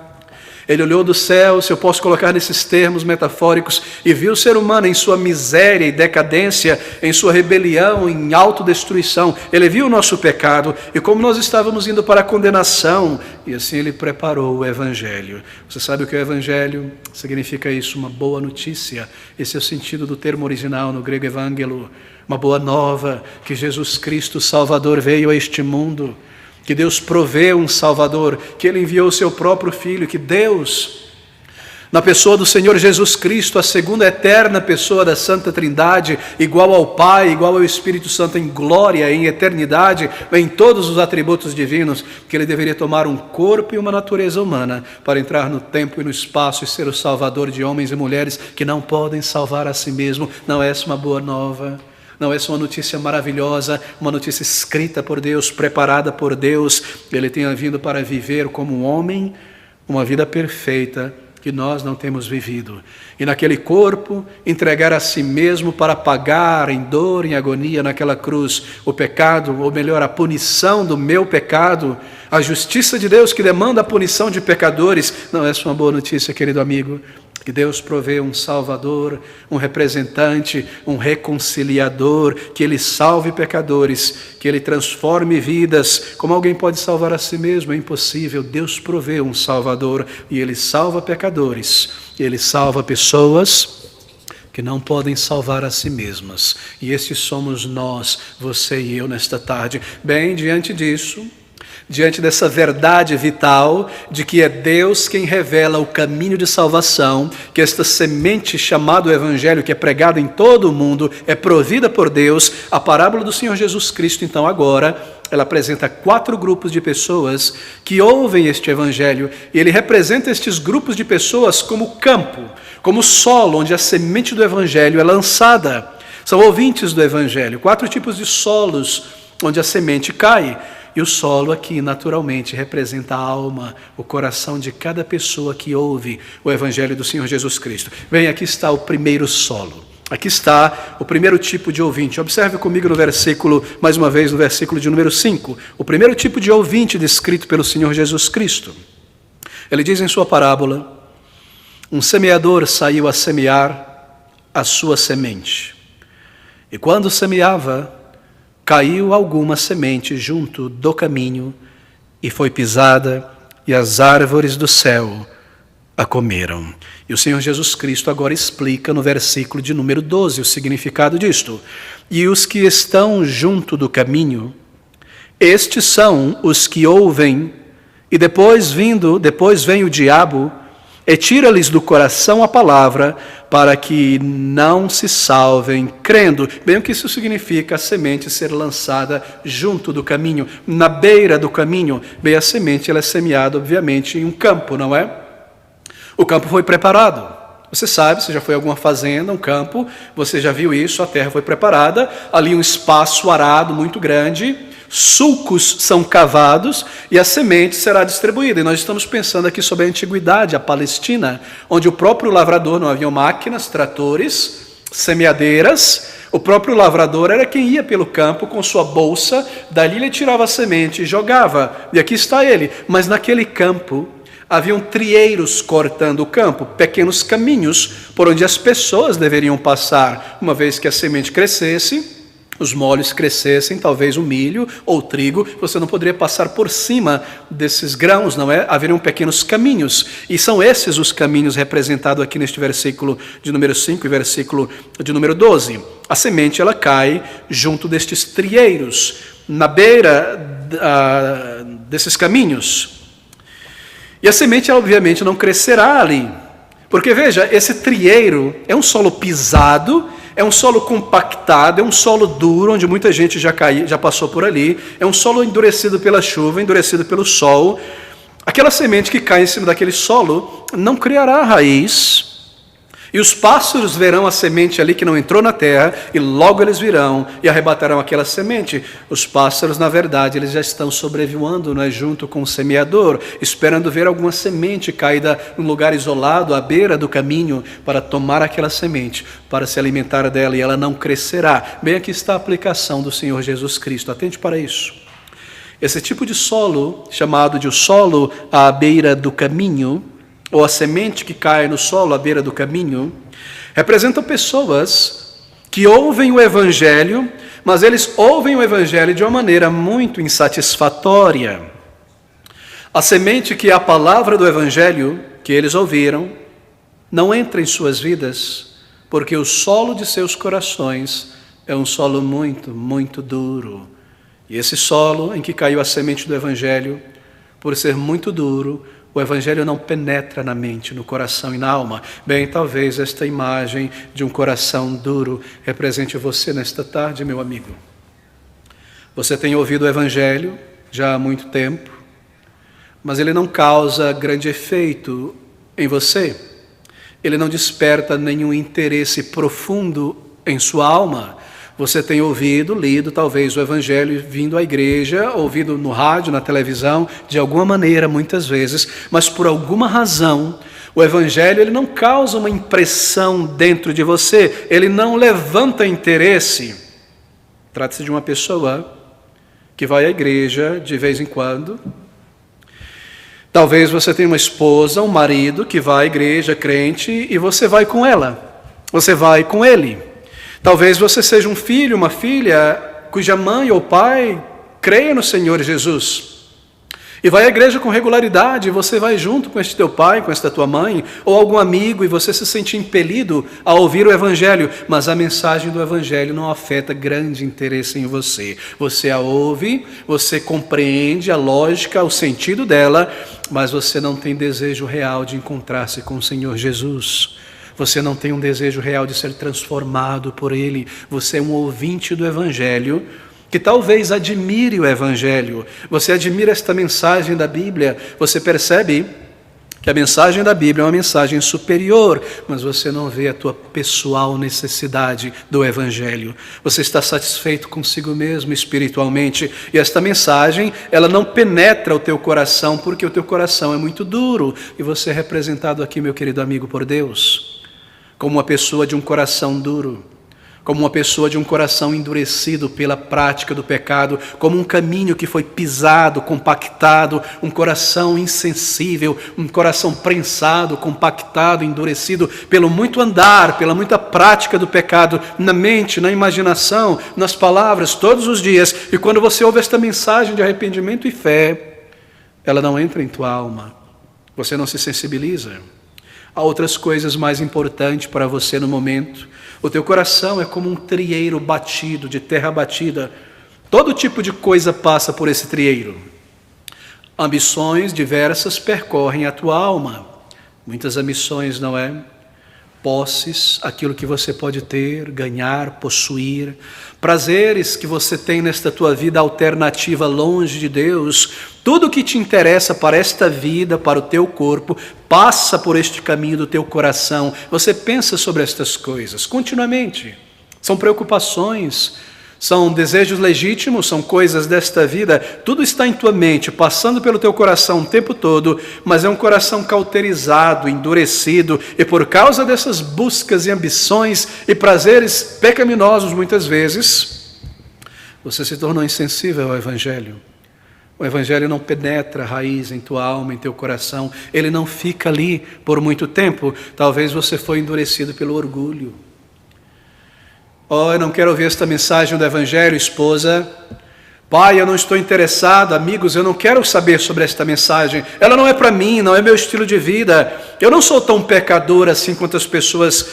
Ele olhou do céu, se eu posso colocar nesses termos metafóricos, e viu o ser humano em sua miséria e decadência, em sua rebelião, em autodestruição. Ele viu o nosso pecado e como nós estávamos indo para a condenação, e assim Ele preparou o Evangelho. Você sabe o que é o Evangelho? Significa isso, uma boa notícia. Esse é o sentido do termo original no grego evangelo, uma boa nova, que Jesus Cristo Salvador veio a este mundo, que Deus proveu um Salvador, que Ele enviou o seu próprio Filho, que Deus, na pessoa do Senhor Jesus Cristo, a segunda eterna pessoa da Santa Trindade, igual ao Pai, igual ao Espírito Santo em glória, em eternidade, em todos os atributos divinos, que Ele deveria tomar um corpo e uma natureza humana para entrar no tempo e no espaço e ser o Salvador de homens e mulheres que não podem salvar a si mesmo. Não é essa uma boa nova? Não é só uma notícia maravilhosa, uma notícia escrita por Deus, preparada por Deus. Ele tenha vindo para viver como um homem, uma vida perfeita que nós não temos vivido. E naquele corpo, entregar a si mesmo para pagar em dor, em agonia, naquela cruz, o pecado, ou melhor, a punição do meu pecado, a justiça de Deus que demanda a punição de pecadores. Não é só uma boa notícia, querido amigo? Que Deus provê um Salvador, um representante, um reconciliador, que Ele salve pecadores, que Ele transforme vidas. Como alguém pode salvar a si mesmo? É impossível. Deus provê um Salvador e Ele salva pecadores. Ele salva pessoas que não podem salvar a si mesmas. E esses somos nós, você e eu, nesta tarde. Bem, diante disso, diante dessa verdade vital de que é Deus quem revela o caminho de salvação, que esta semente chamada Evangelho, que é pregada em todo o mundo, é provida por Deus, a parábola do Senhor Jesus Cristo, então agora, ela apresenta 4 grupos de pessoas que ouvem este Evangelho, e ele representa estes grupos de pessoas como campo, como solo, onde a semente do Evangelho é lançada. São ouvintes do Evangelho, 4 tipos de solos onde a semente cai. E o solo aqui, naturalmente, representa a alma, o coração de cada pessoa que ouve o Evangelho do Senhor Jesus Cristo. Bem, aqui está o primeiro solo. Aqui está o primeiro tipo de ouvinte. Observe comigo no versículo, mais uma vez, no versículo de número 5. O primeiro tipo de ouvinte descrito pelo Senhor Jesus Cristo. Ele diz em sua parábola: um semeador saiu a semear a sua semente. E quando semeava, caiu alguma semente junto do caminho e foi pisada, e as árvores do céu a comeram. E o Senhor Jesus Cristo agora explica no versículo de número 12 o significado disto. E os que estão junto do caminho, estes são os que ouvem, e depois vem o diabo e tira-lhes do coração a palavra, para que não se salvem crendo. Bem, o que isso significa? A semente ser lançada junto do caminho, na beira do caminho. Bem, a semente ela é semeada, obviamente, em um campo, não é? O campo foi preparado. Você sabe, você já foi a alguma fazenda, um campo, você já viu isso, a terra foi preparada, ali um espaço arado muito grande, sulcos são cavados e a semente será distribuída. E nós estamos pensando aqui sobre a antiguidade, a Palestina, onde o próprio lavrador, não havia máquinas, tratores, semeadeiras, o próprio lavrador era quem ia pelo campo com sua bolsa, dali ele tirava a semente e jogava, e aqui está ele. Mas naquele campo haviam trieiros cortando o campo, pequenos caminhos por onde as pessoas deveriam passar, uma vez que a semente crescesse, os molhos crescessem, talvez o milho ou o trigo, você não poderia passar por cima desses grãos, não é? Haveriam pequenos caminhos, e são esses os caminhos representados aqui neste versículo de número 5 e versículo de número 12. A semente, ela cai junto destes trieiros, na beira desses caminhos. E a semente, ela, obviamente, não crescerá ali. Porque, veja, esse trieiro é um solo pisado, é um solo compactado, é um solo duro, onde muita gente já passou por ali. É um solo endurecido pela chuva, endurecido pelo sol. Aquela semente que cai em cima daquele solo não criará raiz. E os pássaros verão a semente ali que não entrou na terra, e logo eles virão e arrebatarão aquela semente. Os pássaros, na verdade, eles já estão sobrevoando, não é, junto com o semeador, esperando ver alguma semente caída num lugar isolado, à beira do caminho, para tomar aquela semente, para se alimentar dela, e ela não crescerá. Bem, aqui está a aplicação do Senhor Jesus Cristo. Atente para isso. Esse tipo de solo, chamado de o solo à beira do caminho, ou a semente que cai no solo à beira do caminho, representam pessoas que ouvem o Evangelho, mas eles ouvem o Evangelho de uma maneira muito insatisfatória. A semente que é a palavra do Evangelho, que eles ouviram, não entra em suas vidas, porque o solo de seus corações é um solo muito, muito duro. E esse solo em que caiu a semente do Evangelho, por ser muito duro, o Evangelho não penetra na mente, no coração e na alma. Bem, talvez esta imagem de um coração duro represente você nesta tarde, meu amigo. Você tem ouvido o Evangelho já há muito tempo, mas ele não causa grande efeito em você. Ele não desperta nenhum interesse profundo em sua alma. Você tem ouvido, lido talvez o Evangelho, vindo à igreja, ouvido no rádio, na televisão, de alguma maneira, muitas vezes, mas por alguma razão, o Evangelho ele não causa uma impressão dentro de você, ele não levanta interesse. Trata-se de uma pessoa que vai à igreja de vez em quando. Talvez você tenha uma esposa, um marido que vai à igreja, crente, e você vai com ela, você vai com ele. Talvez você seja um filho, uma filha, cuja mãe ou pai creia no Senhor Jesus. E vai à igreja com regularidade, e você vai junto com este teu pai, com esta tua mãe, ou algum amigo, e você se sente impelido a ouvir o Evangelho, mas a mensagem do Evangelho não afeta grande interesse em você. Você a ouve, você compreende a lógica, o sentido dela, mas você não tem desejo real de encontrar-se com o Senhor Jesus. Você não tem um desejo real de ser transformado por Ele. Você é um ouvinte do Evangelho, que talvez admire o Evangelho. Você admira esta mensagem da Bíblia. Você percebe que a mensagem da Bíblia é uma mensagem superior, mas você não vê a tua pessoal necessidade do Evangelho. Você está satisfeito consigo mesmo espiritualmente, e esta mensagem, ela não penetra o teu coração, porque o teu coração é muito duro, e você é representado aqui, meu querido amigo, por Deus, como uma pessoa de um coração duro, como uma pessoa de um coração endurecido pela prática do pecado, como um caminho que foi pisado, compactado, um coração insensível, um coração prensado, compactado, endurecido pelo muito andar, pela muita prática do pecado, na mente, na imaginação, nas palavras, todos os dias. E quando você ouve esta mensagem de arrependimento e fé, ela não entra em tua alma. Você não se sensibiliza. Há outras coisas mais importantes para você no momento. O teu coração é como um trieiro batido, de terra batida. Todo tipo de coisa passa por esse trieiro. Ambições diversas percorrem a tua alma. Muitas ambições, não é? Posses, aquilo que você pode ter, ganhar, possuir. Prazeres que você tem nesta tua vida alternativa longe de Deus. Tudo que te interessa para esta vida, para o teu corpo, passa por este caminho do teu coração. Você pensa sobre estas coisas continuamente. São preocupações, são desejos legítimos, são coisas desta vida. Tudo está em tua mente, passando pelo teu coração o tempo todo, mas é um coração cauterizado, endurecido, e por causa dessas buscas e ambições e prazeres pecaminosos, muitas vezes, você se tornou insensível ao Evangelho. O Evangelho não penetra a raiz em tua alma, em teu coração. Ele não fica ali por muito tempo. Talvez você foi endurecido pelo orgulho. Oh, eu não quero ouvir esta mensagem do Evangelho, esposa. Pai, eu não estou interessado. Amigos, eu não quero saber sobre esta mensagem. Ela não é para mim, não é meu estilo de vida. Eu não sou tão pecador assim quanto as pessoas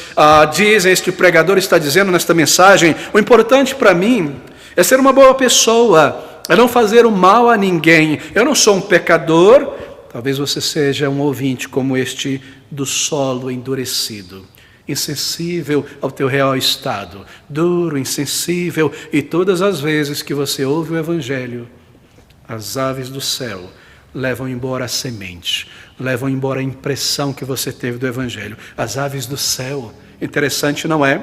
dizem. Este pregador está dizendo nesta mensagem. O importante para mim é ser uma boa pessoa, é não fazer o mal a ninguém. Eu não sou um pecador. Talvez você seja um ouvinte como este do solo endurecido, insensível ao teu real estado, duro, insensível, e todas as vezes que você ouve o Evangelho, as aves do céu levam embora a semente, levam embora a impressão que você teve do Evangelho. As aves do céu, interessante, não é?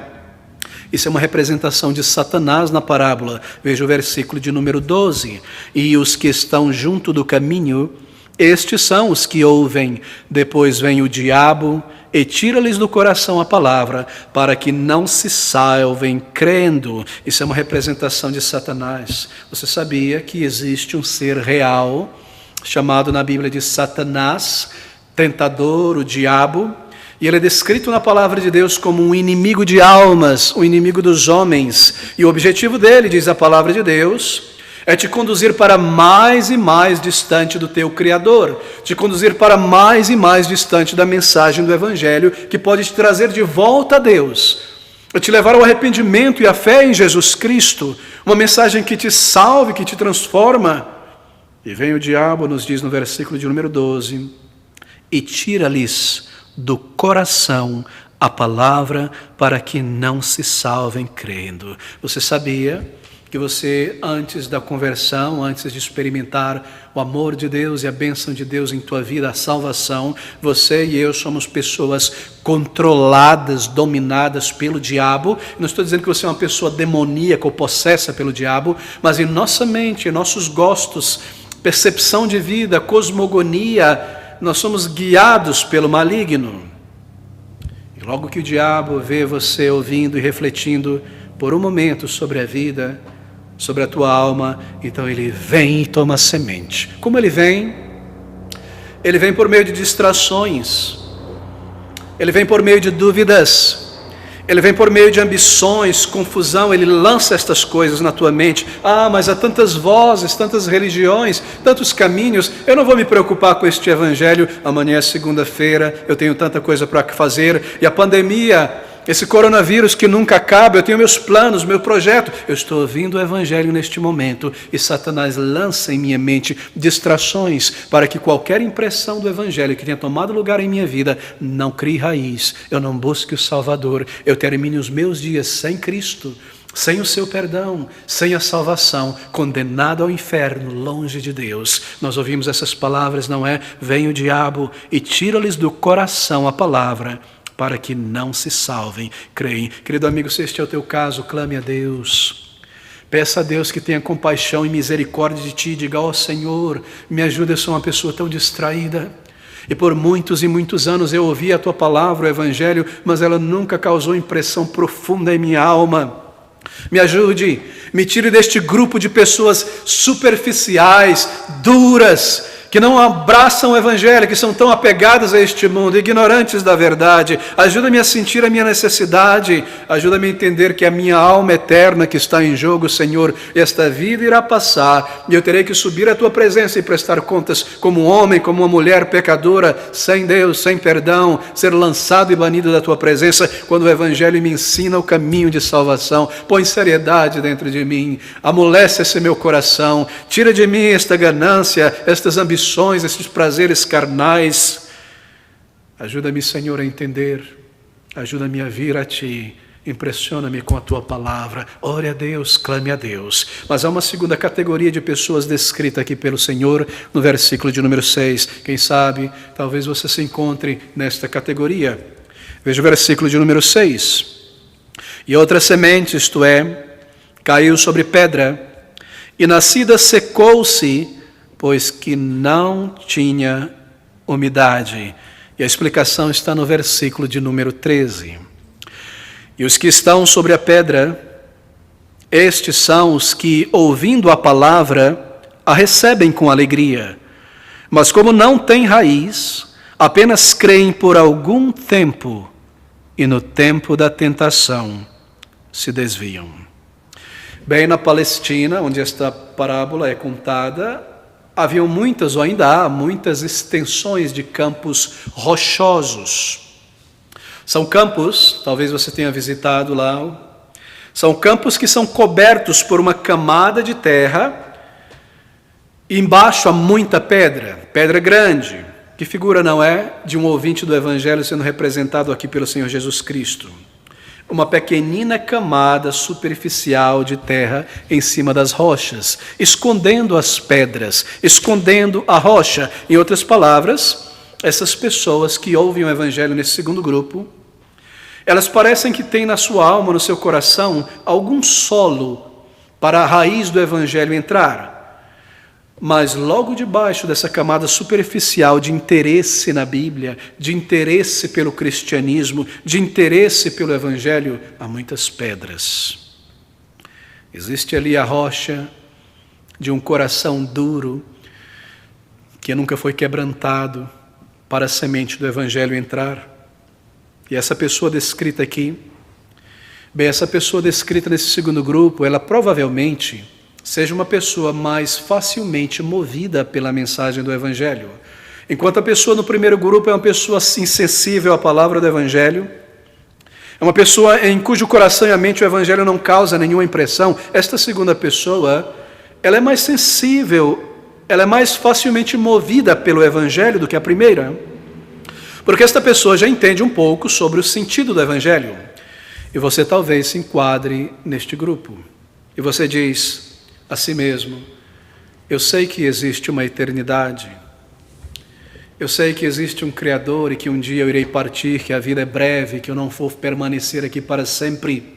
Isso é uma representação de Satanás na parábola. Veja o versículo de número 12. E os que estão junto do caminho, estes são os que ouvem, depois vem o diabo e tira-lhes do coração a palavra, para que não se salvem crendo. Isso é uma representação de Satanás. Você sabia que existe um ser real, chamado na Bíblia de Satanás, tentador, o diabo, e ele é descrito na palavra de Deus como um inimigo de almas, um inimigo dos homens. E o objetivo dele, diz a palavra de Deus, é te conduzir para mais e mais distante do teu Criador, te conduzir para mais e mais distante da mensagem do Evangelho, que pode te trazer de volta a Deus, te levar ao arrependimento e à fé em Jesus Cristo, uma mensagem que te salve, que te transforma. E vem o diabo, nos diz no versículo de número 12, e tira-lhes do coração a palavra, para que não se salvem crendo. Você sabia que você, antes da conversão, antes de experimentar o amor de Deus e a bênção de Deus em tua vida, a salvação, você e eu somos pessoas controladas, dominadas pelo diabo? Não estou dizendo que você é uma pessoa demoníaca ou possessa pelo diabo, mas em nossa mente, em nossos gostos, percepção de vida, cosmogonia, nós somos guiados pelo maligno. E logo que o diabo vê você ouvindo e refletindo por um momento sobre a vida, sobre a tua alma, então ele vem e toma semente. Como ele vem? Ele vem por meio de distrações, ele vem por meio de dúvidas, ele vem por meio de ambições, confusão. Ele lança estas coisas na tua mente. Mas há tantas vozes, tantas religiões, tantos caminhos. Eu não vou me preocupar com este Evangelho. Amanhã é segunda-feira, eu tenho tanta coisa para fazer. E a pandemia, esse coronavírus que nunca acaba, eu tenho meus planos, meu projeto. Eu estou ouvindo o Evangelho neste momento e Satanás lança em minha mente distrações para que qualquer impressão do Evangelho que tenha tomado lugar em minha vida não crie raiz. Eu não busque o Salvador. Eu termine os meus dias sem Cristo, sem o seu perdão, sem a salvação, condenado ao inferno, longe de Deus. Nós ouvimos essas palavras, não é? Vem o diabo e tira-lhes do coração a palavra, para que não se salvem, creem. Querido amigo, se este é o teu caso, clame a Deus. Peça a Deus que tenha compaixão e misericórdia de ti. Diga: ó Senhor, me ajuda, eu sou uma pessoa tão distraída. E por muitos e muitos anos eu ouvi a tua palavra, o Evangelho, mas ela nunca causou impressão profunda em minha alma. Me ajude, me tire deste grupo de pessoas superficiais, duras, que não abraçam o Evangelho, que são tão apegadas a este mundo, ignorantes da verdade. Ajuda-me a sentir a minha necessidade, ajuda-me a entender que a minha alma eterna que está em jogo, Senhor, esta vida irá passar, e eu terei que subir à Tua presença e prestar contas como um homem, como uma mulher pecadora, sem Deus, sem perdão, ser lançado e banido da Tua presença, quando o Evangelho me ensina o caminho de salvação. Põe seriedade dentro de mim, amolece esse meu coração, tira de mim esta ganância, estas ambições, estes prazeres carnais. Ajuda-me, Senhor, a entender, ajuda-me a vir a Ti, impressiona-me com a Tua palavra. Ore a Deus, clame a Deus. Mas há uma segunda categoria de pessoas descrita aqui pelo Senhor no versículo de número 6. Quem sabe, talvez você se encontre nesta categoria. Veja o versículo de número 6. E outra semente, isto é, caiu sobre pedra, e nascida secou-se, pois que não tinha umidade. E a explicação está no versículo de número 13. E os que estão sobre a pedra, estes são os que, ouvindo a palavra, a recebem com alegria. Mas como não têm raiz, apenas creem por algum tempo, e no tempo da tentação se desviam. Bem, na Palestina, onde esta parábola é contada, haviam muitas, ou ainda há, muitas extensões de campos rochosos. São campos, talvez você tenha visitado lá, são campos que são cobertos por uma camada de terra, e embaixo há muita pedra, pedra grande. Que figura não é de um ouvinte do Evangelho sendo representado aqui pelo Senhor Jesus Cristo? Uma pequenina camada superficial de terra em cima das rochas, escondendo as pedras, escondendo a rocha. Em outras palavras, essas pessoas que ouvem o Evangelho nesse segundo grupo, elas parecem que têm na sua alma, no seu coração, algum solo para a raiz do Evangelho entrar. Mas logo debaixo dessa camada superficial de interesse na Bíblia, de interesse pelo cristianismo, de interesse pelo Evangelho, há muitas pedras. Existe ali a rocha de um coração duro, que nunca foi quebrantado para a semente do Evangelho entrar. E essa pessoa descrita aqui, bem, essa pessoa descrita nesse segundo grupo, ela provavelmente seja uma pessoa mais facilmente movida pela mensagem do Evangelho. Enquanto a pessoa no primeiro grupo é uma pessoa insensível à palavra do Evangelho, é uma pessoa em cujo coração e a mente o Evangelho não causa nenhuma impressão, esta segunda pessoa, ela é mais sensível, ela é mais facilmente movida pelo Evangelho do que a primeira, porque esta pessoa já entende um pouco sobre o sentido do Evangelho, e você talvez se enquadre neste grupo, e você diz a si mesmo: eu sei que existe uma eternidade, eu sei que existe um Criador e que um dia eu irei partir, que a vida é breve, que eu não vou permanecer aqui para sempre.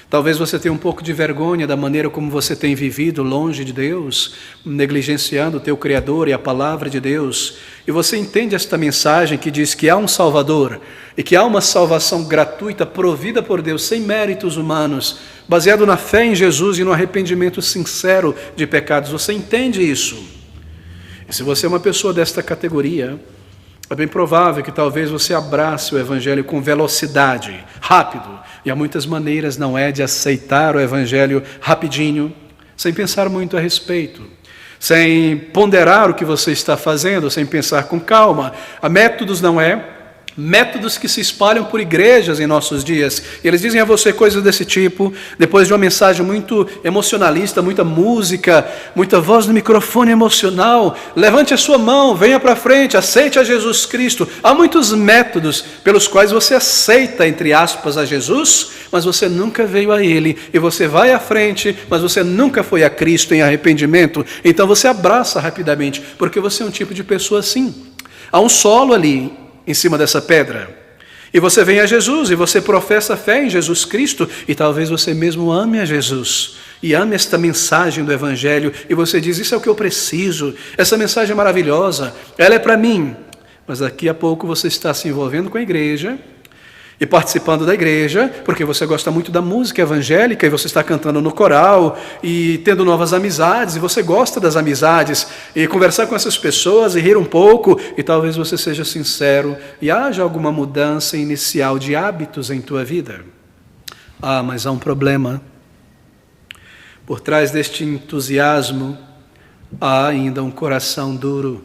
Talvez você tenha um pouco de vergonha da maneira como você tem vivido longe de Deus, negligenciando o teu Criador e a palavra de Deus. E você entende esta mensagem que diz que há um Salvador e que há uma salvação gratuita provida por Deus, sem méritos humanos, baseado na fé em Jesus e no arrependimento sincero de pecados. Você entende isso? E se você é uma pessoa desta categoria, é bem provável que talvez você abrace o Evangelho com velocidade, rápido. E há muitas maneiras, não é, de aceitar o Evangelho rapidinho, sem pensar muito a respeito, sem ponderar o que você está fazendo, sem pensar com calma. Há métodos, não é? Métodos que se espalham por igrejas em nossos dias. E eles dizem a você coisas desse tipo, depois de uma mensagem muito emocionalista, muita música, muita voz no microfone emocional: levante a sua mão, venha para frente, aceite a Jesus Cristo. Há muitos métodos pelos quais você aceita, entre aspas, a Jesus, mas você nunca veio a Ele. E você vai à frente, mas você nunca foi a Cristo em arrependimento. Então você abraça rapidamente, porque você é um tipo de pessoa assim. Há um solo ali em cima dessa pedra, e você vem a Jesus, e você professa fé em Jesus Cristo, e talvez você mesmo ame a Jesus, e ame esta mensagem do Evangelho, e você diz: isso é o que eu preciso, essa mensagem é maravilhosa, ela é para mim. Mas daqui a pouco você está se envolvendo com a igreja, e participando da igreja, porque você gosta muito da música evangélica e você está cantando no coral e tendo novas amizades, e você gosta das amizades, e conversar com essas pessoas e rir um pouco, e talvez você seja sincero e haja alguma mudança inicial de hábitos em tua vida. Mas há um problema. Por trás deste entusiasmo há ainda um coração duro,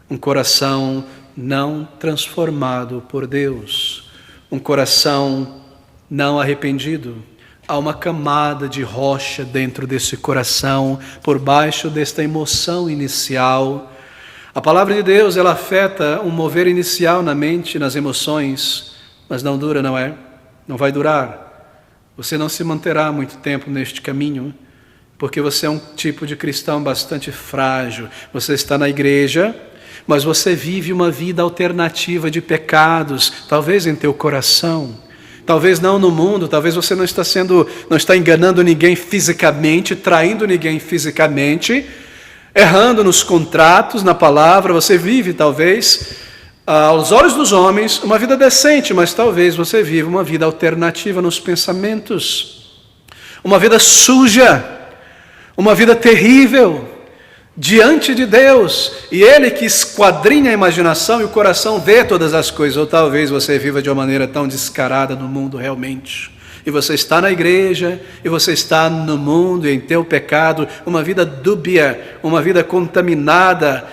um coração não transformado por Deus, um coração não arrependido. Há uma camada de rocha dentro desse coração, por baixo desta emoção inicial. A palavra de Deus, ela afeta um mover inicial na mente, nas emoções, mas não dura, não é? Não vai durar. Você não se manterá muito tempo neste caminho, porque você é um tipo de cristão bastante frágil. Você está na igreja, mas você vive uma vida alternativa de pecados, talvez em teu coração, talvez não no mundo, talvez você não está enganando ninguém fisicamente, traindo ninguém fisicamente, errando nos contratos, na palavra. Você vive talvez, aos olhos dos homens, uma vida decente, mas talvez você viva uma vida alternativa nos pensamentos, uma vida suja, uma vida terrível diante de Deus, e Ele que esquadrinha a imaginação e o coração vê todas as coisas. Ou talvez você viva de uma maneira tão descarada no mundo realmente, e você está na igreja, e você está no mundo, e em teu pecado, uma vida dúbia, uma vida contaminada.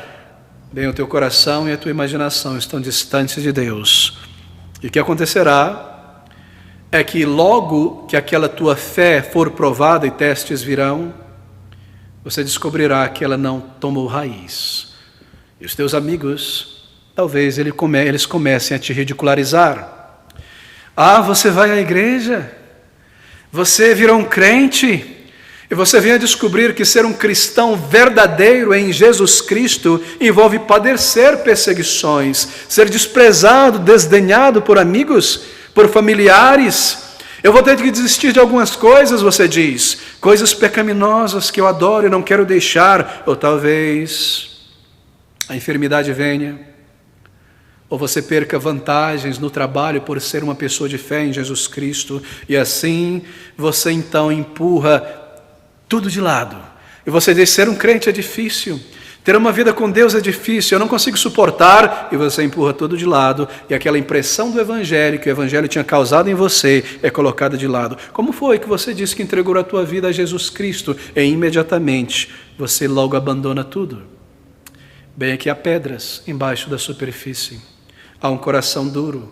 Bem, o teu coração e a tua imaginação estão distantes de Deus, e o que acontecerá é que logo que aquela tua fé for provada e testes virão, você descobrirá que ela não tomou raiz. E os teus amigos, talvez eles comecem a te ridicularizar. Você vai à igreja, você virou um crente, e você vem a descobrir que ser um cristão verdadeiro em Jesus Cristo envolve padecer perseguições, ser desprezado, desdenhado por amigos, por familiares. Eu vou ter que desistir de algumas coisas, você diz, coisas pecaminosas que eu adoro e não quero deixar. Ou talvez a enfermidade venha, ou você perca vantagens no trabalho por ser uma pessoa de fé em Jesus Cristo, e assim você então empurra tudo de lado. E você diz, ser um crente é difícil, ter uma vida com Deus é difícil, eu não consigo suportar, e você empurra tudo de lado, e aquela impressão do Evangelho, que o Evangelho tinha causado em você, é colocada de lado. Como foi que você disse que entregou a tua vida a Jesus Cristo, e imediatamente você logo abandona tudo? Bem, aqui há pedras embaixo da superfície, há um coração duro,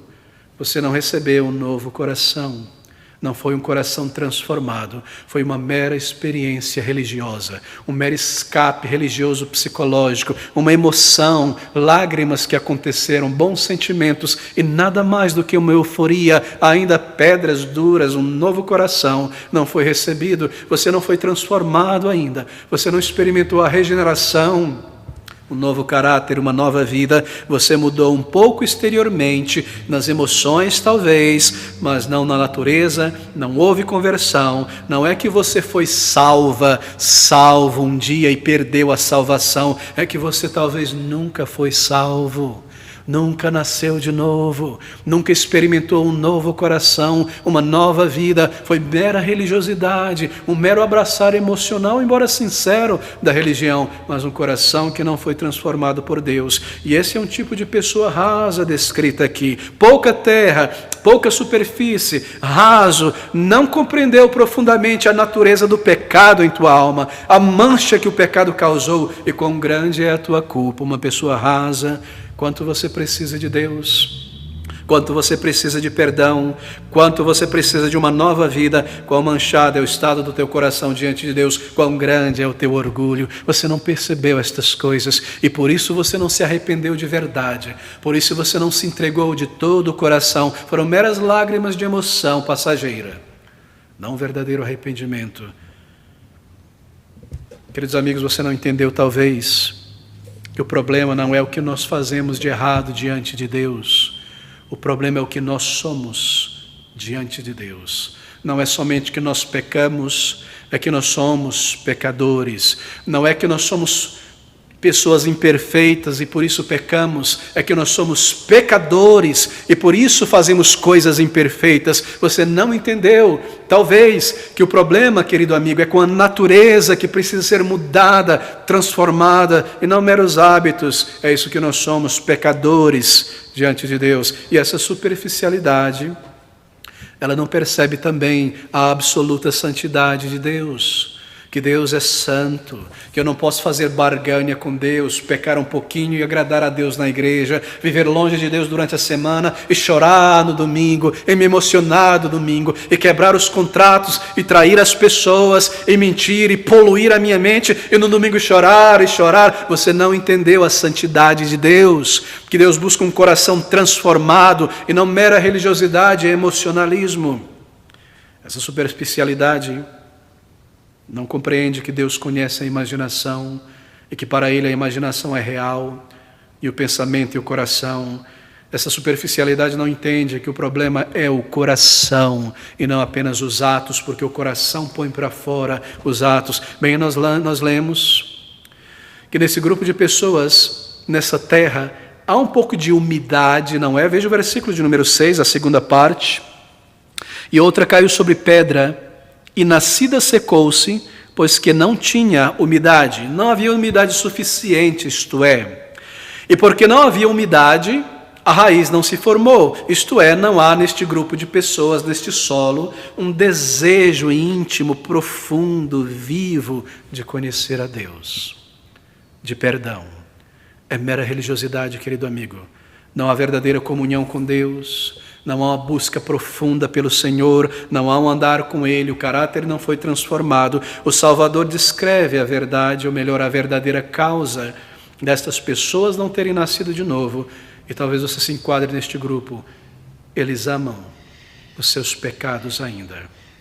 você não recebeu um novo coração. Não foi um coração transformado, foi uma mera experiência religiosa, um mero escape religioso psicológico, uma emoção, lágrimas que aconteceram, bons sentimentos e nada mais do que uma euforia, ainda pedras duras, um novo coração não foi recebido, você não foi transformado ainda, você não experimentou a regeneração, um novo caráter, uma nova vida. Você mudou um pouco exteriormente, nas emoções talvez, mas não na natureza, não houve conversão. Não é que você foi salvo um dia e perdeu a salvação, é que você talvez nunca foi salvo, nunca nasceu de novo, nunca experimentou um novo coração, uma nova vida. Foi mera religiosidade, um mero abraçar emocional, embora sincero, da religião, mas um coração que não foi transformado por Deus. E esse é um tipo de pessoa rasa descrita aqui, pouca terra, pouca superfície, raso, não compreendeu profundamente a natureza do pecado em tua alma, a mancha que o pecado causou e quão grande é a tua culpa. Uma pessoa rasa. Quanto você precisa de Deus, quanto você precisa de perdão, quanto você precisa de uma nova vida, quão manchado é o estado do teu coração diante de Deus, quão grande é o teu orgulho. Você não percebeu estas coisas e por isso você não se arrependeu de verdade, por isso você não se entregou de todo o coração. Foram meras lágrimas de emoção passageira, não um verdadeiro arrependimento. Queridos amigos, você não entendeu talvez que o problema não é o que nós fazemos de errado diante de Deus. O problema é o que nós somos diante de Deus. Não é somente que nós pecamos, é que nós somos pecadores. Não é que nós somos pessoas imperfeitas e por isso pecamos, é que nós somos pecadores e por isso fazemos coisas imperfeitas. Você não entendeu, talvez, que o problema, querido amigo, é com a natureza que precisa ser mudada, transformada, e não meros hábitos. É isso que nós somos, pecadores diante de Deus. E essa superficialidade, ela não percebe também a absoluta santidade de Deus. Que Deus é santo, que eu não posso fazer barganha com Deus, pecar um pouquinho e agradar a Deus na igreja, viver longe de Deus durante a semana e chorar no domingo, e me emocionar no domingo, e quebrar os contratos, e trair as pessoas, e mentir, e poluir a minha mente, e no domingo chorar e chorar. Você não entendeu a santidade de Deus, que Deus busca um coração transformado, e não mera religiosidade e emocionalismo. Essa superficialidade não compreende que Deus conhece a imaginação e que para Ele a imaginação é real e o pensamento e o coração. Essa superficialidade não entende que o problema é o coração e não apenas os atos, porque o coração põe para fora os atos. Bem, nós lemos que nesse grupo de pessoas, nessa terra, há um pouco de umidade, não é? Veja o versículo de número 6, a segunda parte. E outra caiu sobre pedra, e nascida secou-se, pois que não tinha umidade. Não havia umidade suficiente, isto é. E porque não havia umidade, a raiz não se formou. Isto é, não há neste grupo de pessoas, neste solo, um desejo íntimo, profundo, vivo de conhecer a Deus, de perdão. É mera religiosidade, querido amigo. Não há verdadeira comunhão com Deus. Não há uma busca profunda pelo Senhor, não há um andar com Ele, o caráter não foi transformado. O Salvador descreve a verdade, ou melhor, a verdadeira causa destas pessoas não terem nascido de novo. E talvez você se enquadre neste grupo. Eles amam os seus pecados ainda.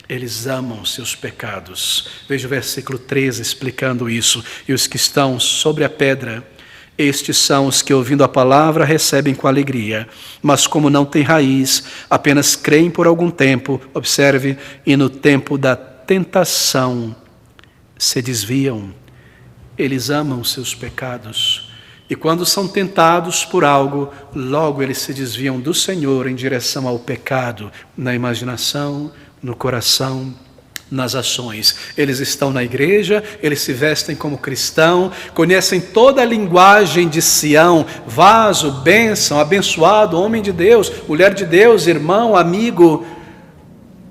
Eles amam os seus pecados. Veja o versículo 13 explicando isso. E os que estão sobre a pedra, estes são os que, ouvindo a palavra, recebem com alegria, mas como não têm raiz, apenas creem por algum tempo, observe, e no tempo da tentação se desviam. Eles amam seus pecados, e quando são tentados por algo, logo eles se desviam do Senhor em direção ao pecado, na imaginação, no coração, nas ações. Eles estão na igreja, eles se vestem como cristão, conhecem toda a linguagem de Sião, vaso, bênção, abençoado, homem de Deus, mulher de Deus, irmão, amigo,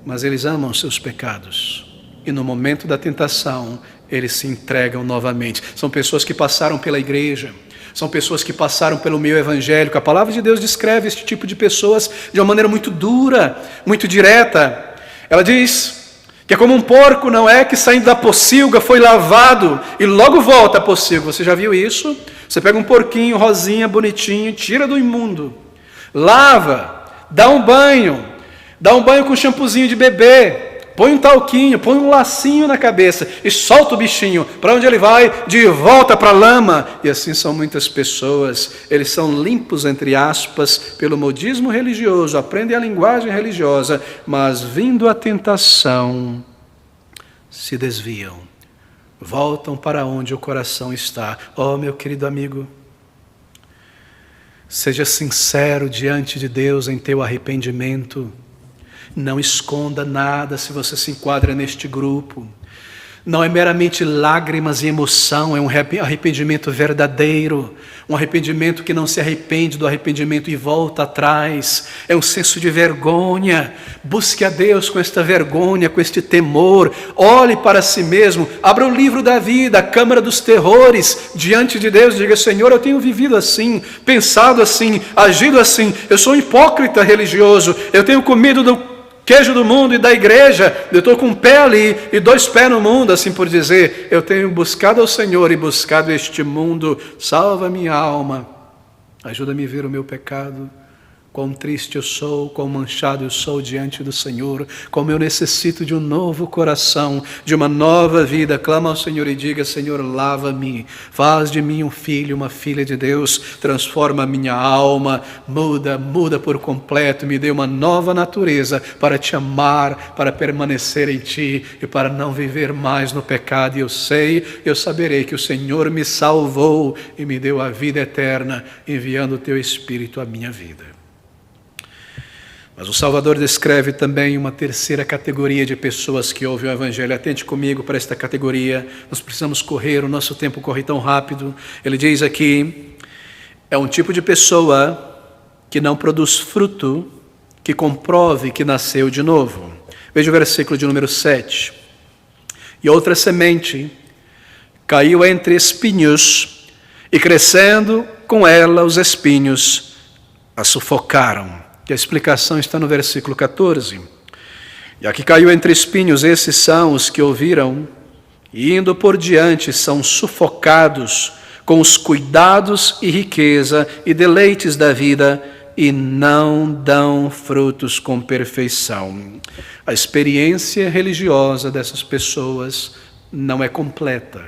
mas eles amam seus pecados e no momento da tentação eles se entregam novamente. São pessoas que passaram pela igreja, são pessoas que passaram pelo meio evangélico. A palavra de Deus descreve este tipo de pessoas de uma maneira muito dura, muito direta. Ela diz que é como um porco, não é? Que saindo da pocilga foi lavado e logo volta a pocilga. Você já viu isso? Você pega um porquinho rosinha, bonitinho, tira do imundo, lava, dá um banho com shampoozinho de bebê, põe um talquinho, põe um lacinho na cabeça e solta o bichinho. Para onde ele vai? De volta para a lama. E assim são muitas pessoas. Eles são limpos, entre aspas, pelo modismo religioso, aprendem a linguagem religiosa, mas vindo a tentação, se desviam. Voltam para onde o coração está. Oh, meu querido amigo, seja sincero diante de Deus em teu arrependimento. Não esconda nada se você se enquadra neste grupo. Não é meramente lágrimas e emoção, é um arrependimento verdadeiro, um arrependimento que não se arrepende do arrependimento e volta atrás, é um senso de vergonha. Busque a Deus com esta vergonha, com este temor, olhe para si mesmo, abra o livro da vida, a câmara dos terrores, diante de Deus, diga: Senhor, eu tenho vivido assim, pensado assim, agido assim, eu sou um hipócrita religioso, eu tenho comido do queijo do mundo e da igreja, eu estou com um pé ali e 2 pés no mundo, assim por dizer. Eu tenho buscado ao Senhor e buscado este mundo. Salva minha alma, ajuda-me a ver o meu pecado, Quão triste eu sou, quão manchado eu sou diante do Senhor, como eu necessito de um novo coração, de uma nova vida. Clama ao Senhor e diga: Senhor, lava-me, faz de mim um filho, uma filha de Deus, transforma a minha alma, muda por completo, me dê uma nova natureza para te amar, para permanecer em ti e para não viver mais no pecado. E eu saberei que o Senhor me salvou e me deu a vida eterna, enviando o teu Espírito à minha vida. Mas o Salvador descreve também uma terceira categoria de pessoas que ouvem o Evangelho. Atente comigo para esta categoria. Nós precisamos correr, o nosso tempo corre tão rápido. Ele diz aqui, é um tipo de pessoa que não produz fruto, que comprove que nasceu de novo. Veja o versículo de número 7. E outra semente caiu entre espinhos, e crescendo com ela os espinhos a sufocaram. E a explicação está no versículo 14. E aqui caiu entre espinhos, esses são os que ouviram, e indo por diante são sufocados com os cuidados e riqueza e deleites da vida, e não dão frutos com perfeição. A experiência religiosa dessas pessoas não é completa.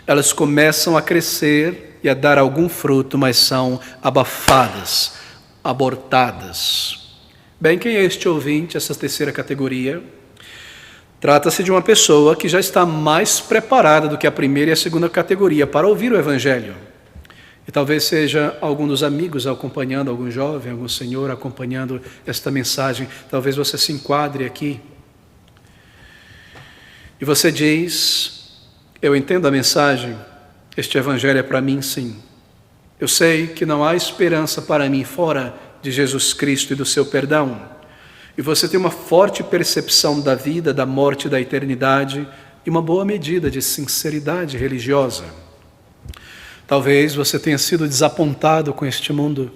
Elas começam a crescer e a dar algum fruto, mas são abafadas, abortadas. Bem, quem é este ouvinte, essa terceira categoria? Trata-se de uma pessoa que já está mais preparada do que a primeira e a segunda categoria para ouvir o Evangelho. E talvez seja algum dos amigos acompanhando, algum jovem, algum senhor acompanhando esta mensagem. Talvez você se enquadre aqui. E você diz: eu entendo a mensagem, este Evangelho é para mim, sim. Eu sei que não há esperança para mim fora de Jesus Cristo e do seu perdão. E você tem uma forte percepção da vida, da morte e da eternidade e uma boa medida de sinceridade religiosa. Talvez você tenha sido desapontado com este mundo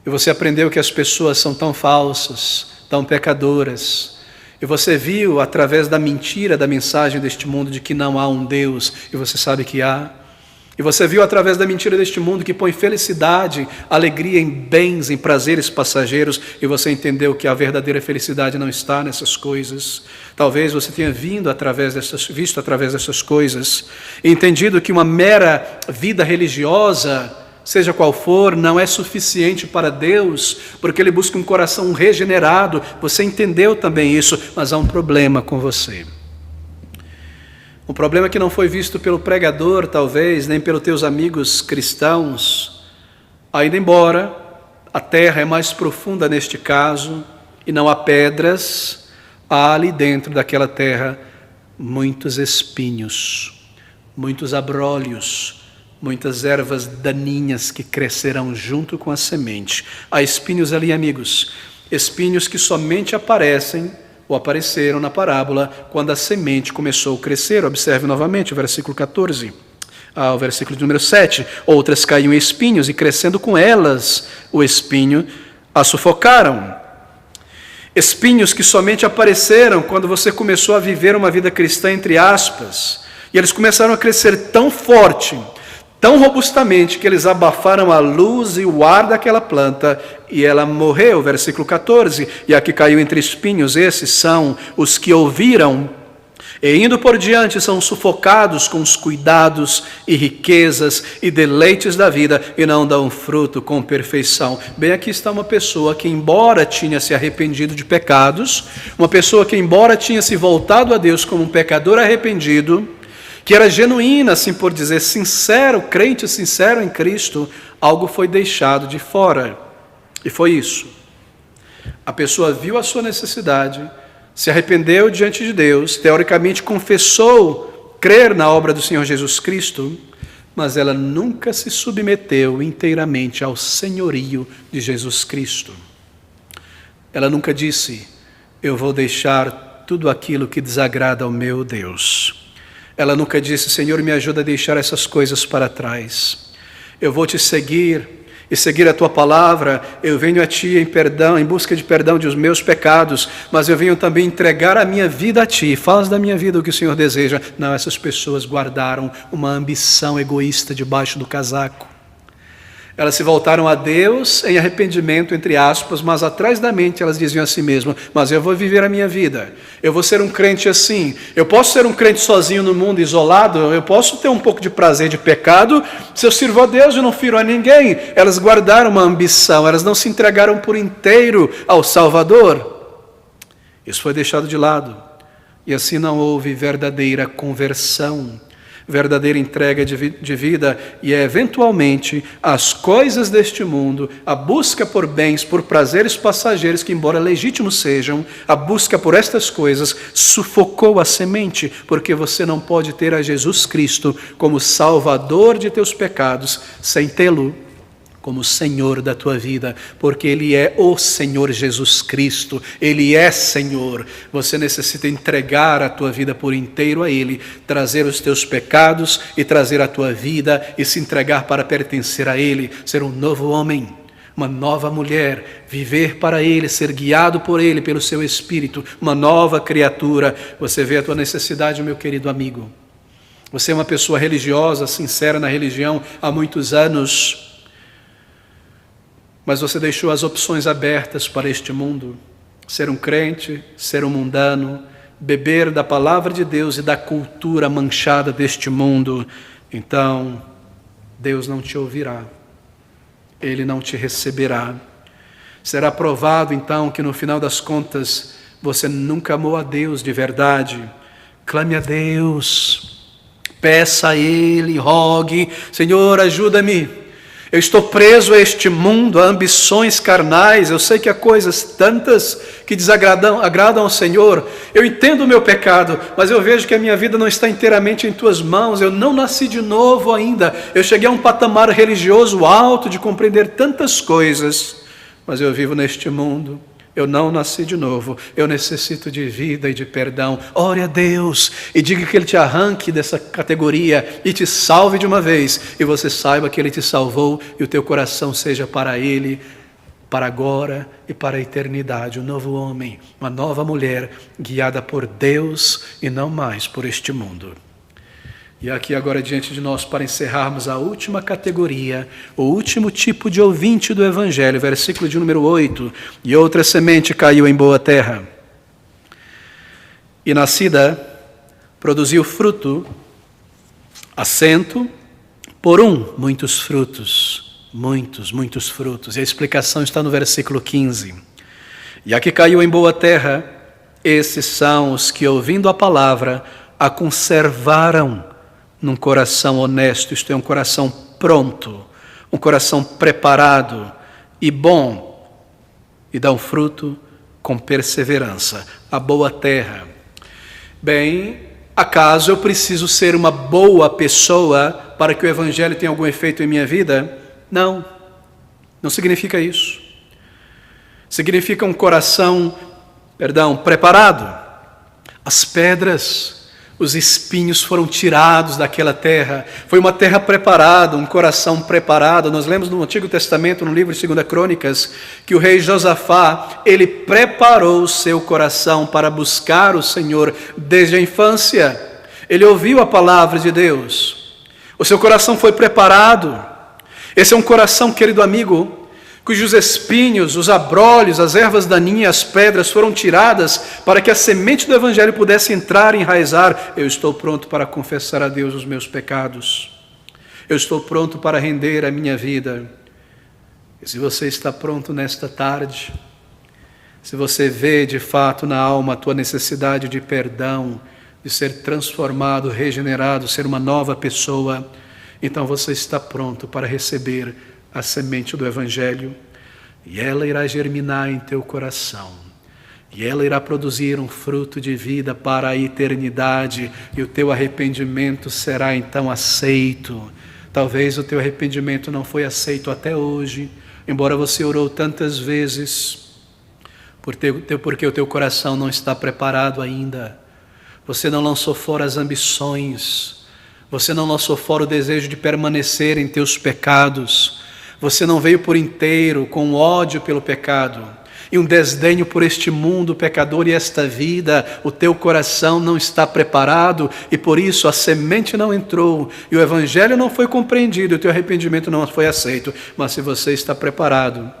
e você aprendeu que as pessoas são tão falsas, tão pecadoras. E você viu através da mentira da mensagem deste mundo de que não há um Deus, e você sabe que há. E você viu através da mentira deste mundo que põe felicidade, alegria em bens, em prazeres passageiros, e você entendeu que a verdadeira felicidade não está nessas coisas. Talvez você tenha visto através dessas coisas, e entendido que uma mera vida religiosa, seja qual for, não é suficiente para Deus, porque Ele busca um coração regenerado. Você entendeu também isso, mas há um problema com você. Um problema que não foi visto pelo pregador, talvez, nem pelos teus amigos cristãos, ainda embora a terra é mais profunda neste caso, e não há pedras, há ali dentro daquela terra muitos espinhos, muitos abrolhos, muitas ervas daninhas que crescerão junto com a semente. Há espinhos ali, amigos, espinhos que somente aparecem ou apareceram na parábola quando a semente começou a crescer. Observe novamente o versículo 14, o versículo de número 7. Outras caíam em espinhos e crescendo com elas o espinho a sufocaram. Espinhos que somente apareceram quando você começou a viver uma vida cristã, entre aspas, e eles começaram a crescer tão forte, tão robustamente, que eles abafaram a luz e o ar daquela planta, e ela morreu. Versículo 14, e a que caiu entre espinhos, esses são os que ouviram, e indo por diante são sufocados com os cuidados e riquezas e deleites da vida, e não dão fruto com perfeição. Bem, aqui está uma pessoa que, embora tinha se arrependido de pecados, uma pessoa que, embora tinha se voltado a Deus como um pecador arrependido, que era genuína, assim por dizer, sincero, crente sincero em Cristo, algo foi deixado de fora. E foi isso. A pessoa viu a sua necessidade, se arrependeu diante de Deus, teoricamente confessou crer na obra do Senhor Jesus Cristo, mas ela nunca se submeteu inteiramente ao senhorio de Jesus Cristo. Ela nunca disse: eu vou deixar tudo aquilo que desagrada ao meu Deus. Ela nunca disse: Senhor, me ajuda a deixar essas coisas para trás. Eu vou te seguir e seguir a tua palavra. Eu venho a ti em perdão, em busca de perdão dos meus pecados, mas eu venho também entregar a minha vida a ti. Faz da minha vida o que o Senhor deseja. Não, essas pessoas guardaram uma ambição egoísta debaixo do casaco. Elas se voltaram a Deus em arrependimento, entre aspas, mas atrás da mente elas diziam a si mesmas: mas eu vou viver a minha vida, eu vou ser um crente assim, eu posso ser um crente sozinho no mundo, isolado, eu posso ter um pouco de prazer de pecado, se eu sirvo a Deus e não firo a ninguém. Elas guardaram uma ambição, elas não se entregaram por inteiro ao Salvador. Isso foi deixado de lado, e assim não houve verdadeira conversão, verdadeira entrega de vida, e é eventualmente as coisas deste mundo, a busca por bens, por prazeres passageiros, que embora legítimos sejam, a busca por estas coisas sufocou a semente, porque você não pode ter a Jesus Cristo como Salvador de teus pecados sem tê-lo como Senhor da tua vida, porque Ele é o Senhor Jesus Cristo, Ele é Senhor. Você necessita entregar a tua vida por inteiro a Ele, trazer os teus pecados e trazer a tua vida e se entregar para pertencer a Ele, ser um novo homem, uma nova mulher, viver para Ele, ser guiado por Ele, pelo seu Espírito, uma nova criatura. Você vê a tua necessidade, meu querido amigo. Você é uma pessoa religiosa, sincera na religião há muitos anos, mas você deixou as opções abertas para este mundo, ser um crente, ser um mundano, beber da palavra de Deus e da cultura manchada deste mundo. Então, Deus não te ouvirá, Ele não te receberá. Será provado então que no final das contas você nunca amou a Deus de verdade. Clame a Deus, peça a Ele, rogue: Senhor, ajuda-me. Eu estou preso a este mundo, a ambições carnais. Eu sei que há coisas tantas que agradam ao Senhor. Eu entendo o meu pecado, mas eu vejo que a minha vida não está inteiramente em tuas mãos. Eu não nasci de novo ainda. Eu cheguei a um patamar religioso alto de compreender tantas coisas, mas eu vivo neste mundo. Eu não nasci de novo, eu necessito de vida e de perdão. Ore a Deus e diga que Ele te arranque dessa categoria e te salve de uma vez. E você saiba que Ele te salvou e o teu coração seja para Ele, para agora e para a eternidade. Um novo homem, uma nova mulher, guiada por Deus e não mais por este mundo. E aqui agora diante de nós, para encerrarmos a última categoria, o último tipo de ouvinte do Evangelho, versículo de número 8. E outra semente caiu em boa terra, e nascida, produziu fruto, assento, por muitos frutos, muitos frutos. E a explicação está no versículo 15. E a que caiu em boa terra, esses são os que, ouvindo a palavra, a conservaram num coração honesto, isto é, um coração pronto, um coração preparado e bom, e dão fruto com perseverança. A boa terra. Bem, acaso eu preciso ser uma boa pessoa para que o Evangelho tenha algum efeito em minha vida? Não, não significa isso. Significa um coração, preparado. As pedras, os espinhos foram tirados daquela terra. Foi uma terra preparada, um coração preparado. Nós lemos no Antigo Testamento, no livro de 2 Crônicas, que o rei Josafá, ele preparou o seu coração para buscar o Senhor desde a infância. Ele ouviu a palavra de Deus. O seu coração foi preparado. Esse é um coração, querido amigo, cujos espinhos, os abrolhos, as ervas daninhas, as pedras foram tiradas para que a semente do Evangelho pudesse entrar e enraizar. Eu estou pronto para confessar a Deus os meus pecados. Eu estou pronto para render a minha vida. E se você está pronto nesta tarde, se você vê de fato na alma a tua necessidade de perdão, de ser transformado, regenerado, ser uma nova pessoa, então você está pronto para receber a semente do Evangelho, e ela irá germinar em teu coração, e ela irá produzir um fruto de vida para a eternidade, e o teu arrependimento será então aceito. Talvez o teu arrependimento não foi aceito até hoje, embora você orou tantas vezes, porque o teu coração não está preparado ainda. Você não lançou fora as ambições, você não lançou fora o desejo de permanecer em teus pecados. Você não veio por inteiro com ódio pelo pecado. e um desdenho por este mundo pecador e esta vida, o teu coração não está preparado e por isso a semente não entrou e o evangelho não foi compreendido, o teu arrependimento não foi aceito. Mas se você está preparado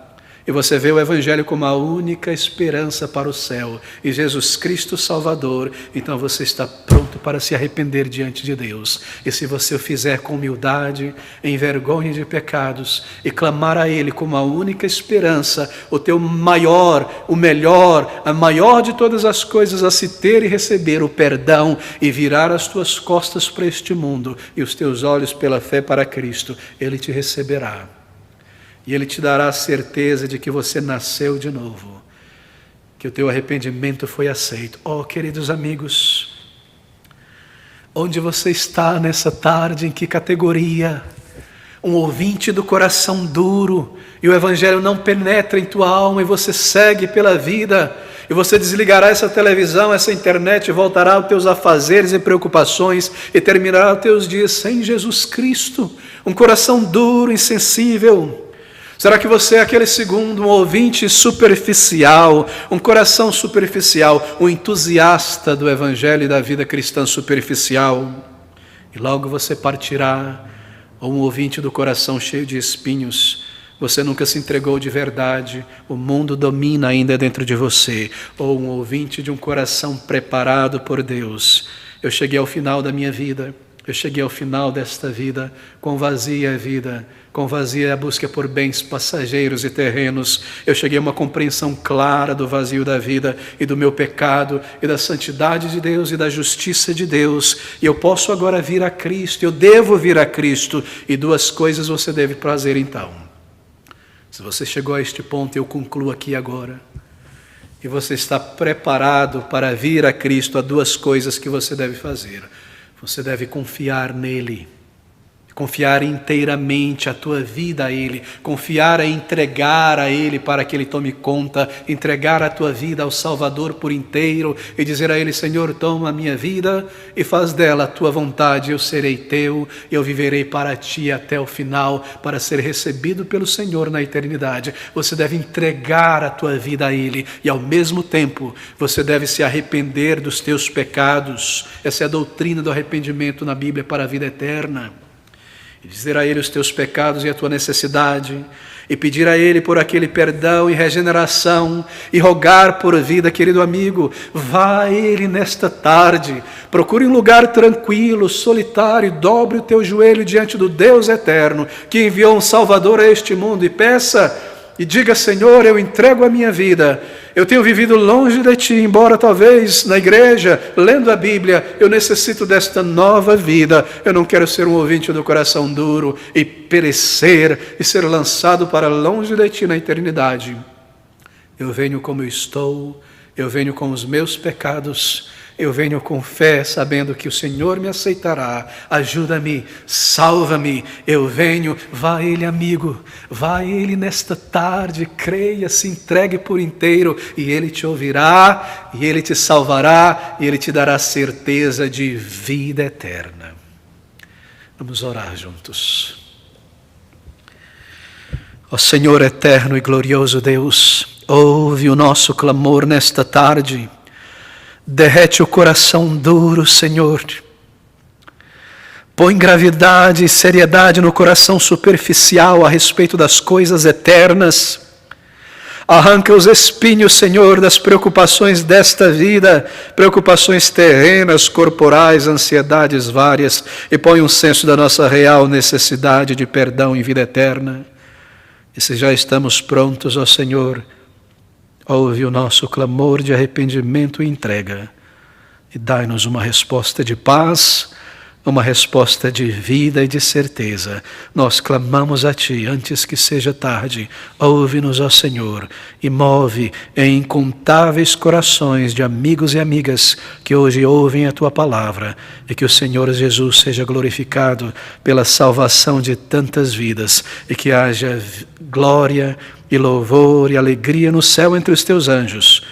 e você vê o evangelho como a única esperança para o céu e Jesus Cristo Salvador, então você está pronto para se arrepender diante de Deus. E se você o fizer com humildade, em vergonha de pecados e clamar a Ele como a única esperança, o teu maior, o melhor, a maior de todas as coisas a se ter e receber o perdão e virar as tuas costas para este mundo e os teus olhos pela fé para Cristo, Ele te receberá. E Ele te dará a certeza de que você nasceu de novo, que o teu arrependimento foi aceito. Oh, queridos amigos, onde você está nessa tarde, em que categoria? Um ouvinte do coração duro, e o evangelho não penetra em tua alma, e você segue pela vida, e você desligará essa televisão, essa internet, e voltará aos teus afazeres e preocupações, e terminará os teus dias sem Jesus Cristo. Um coração duro, insensível. Será que você é aquele segundo, um ouvinte superficial, um coração superficial, um entusiasta do evangelho e da vida cristã superficial? E logo você partirá, ou um ouvinte do coração cheio de espinhos. Você nunca se entregou de verdade, o mundo domina ainda dentro de você. Ou um ouvinte de um coração preparado por Deus. Eu cheguei ao final da minha vida. Eu cheguei ao final desta vida, com vazia a vida, com vazia a busca por bens passageiros e terrenos. Eu cheguei a uma compreensão clara do vazio da vida e do meu pecado e da santidade de Deus e da justiça de Deus. E eu posso agora vir a Cristo, eu devo vir a Cristo. E duas coisas você deve fazer então. Se você chegou a este ponto, eu concluo aqui agora. E você está preparado para vir a Cristo, há duas coisas que você deve fazer. Você deve confiar nele, confiar inteiramente a tua vida a Ele, confiar e entregar a Ele para que Ele tome conta, entregar a tua vida ao Salvador por inteiro e dizer a Ele: Senhor, toma a minha vida e faz dela a tua vontade, eu serei teu, eu viverei para ti até o final, para ser recebido pelo Senhor na eternidade. Você deve entregar a tua vida a Ele e ao mesmo tempo você deve se arrepender dos teus pecados. Essa é a doutrina do arrependimento na Bíblia para a vida eterna. E dizer a Ele os teus pecados e a tua necessidade, e pedir a Ele por aquele perdão e regeneração, e rogar por vida. Querido amigo, vá a Ele nesta tarde, procure um lugar tranquilo, solitário, dobre o teu joelho diante do Deus eterno, que enviou um Salvador a este mundo, e peça, e diga: Senhor, eu entrego a minha vida, eu tenho vivido longe de Ti, embora talvez na igreja, lendo a Bíblia, eu necessito desta nova vida. Eu não quero ser um ouvinte do coração duro e perecer e ser lançado para longe de Ti na eternidade. Eu venho como eu estou, eu venho com os meus pecados, eu venho com fé, sabendo que o Senhor me aceitará. Ajuda-me, salva-me, eu venho. Vá a Ele, amigo, vá a Ele nesta tarde, creia, se entregue por inteiro, e Ele te ouvirá, e Ele te salvará, e Ele te dará certeza de vida eterna. Vamos orar juntos. Ó Senhor eterno e glorioso Deus, ouve o nosso clamor nesta tarde. Derrete o coração duro, Senhor. Põe gravidade e seriedade no coração superficial a respeito das coisas eternas. Arranca os espinhos, Senhor, das preocupações desta vida, preocupações terrenas, corporais, ansiedades várias, e põe um senso da nossa real necessidade de perdão e vida eterna. E se já estamos prontos, ó Senhor, ouve o nosso clamor de arrependimento e entrega, e dai-nos uma resposta de paz, uma resposta de vida e de certeza. Nós clamamos a Ti antes que seja tarde. Ouve-nos, ó Senhor, e move em incontáveis corações de amigos e amigas que hoje ouvem a Tua palavra, e que o Senhor Jesus seja glorificado pela salvação de tantas vidas, e que haja glória e louvor e alegria no céu entre os Teus anjos,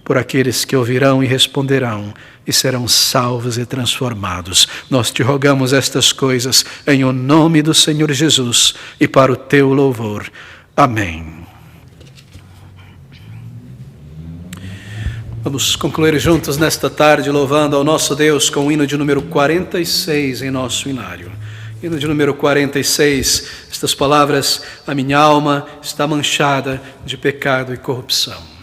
por aqueles que ouvirão e responderão e serão salvos e transformados. Nós Te rogamos estas coisas em o nome do Senhor Jesus e para o Teu louvor. Amém. Vamos concluir juntos nesta tarde, louvando ao nosso Deus com o hino de número 46 em nosso inário. Hino de número 46, estas palavras: a minha alma está manchada de pecado e corrupção.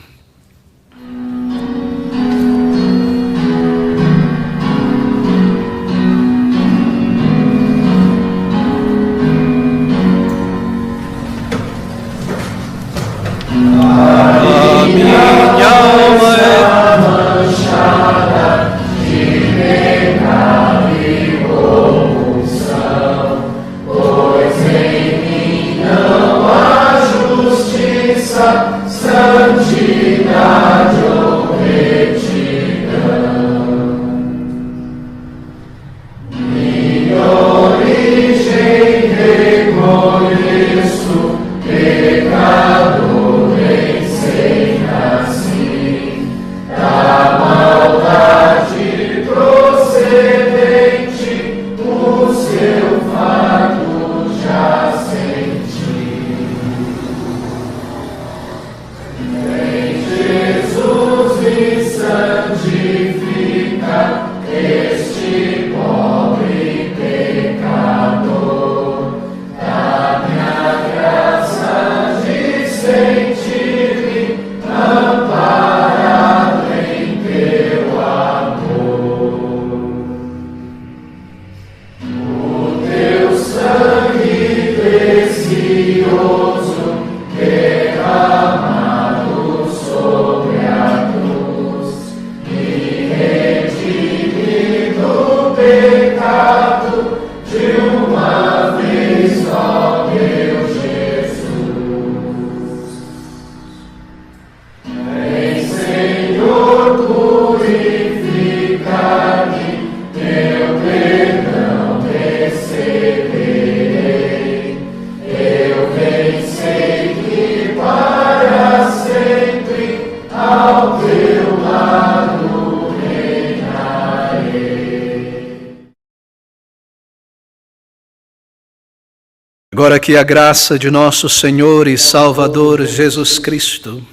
Agora que a graça de nosso Senhor e Salvador Jesus Cristo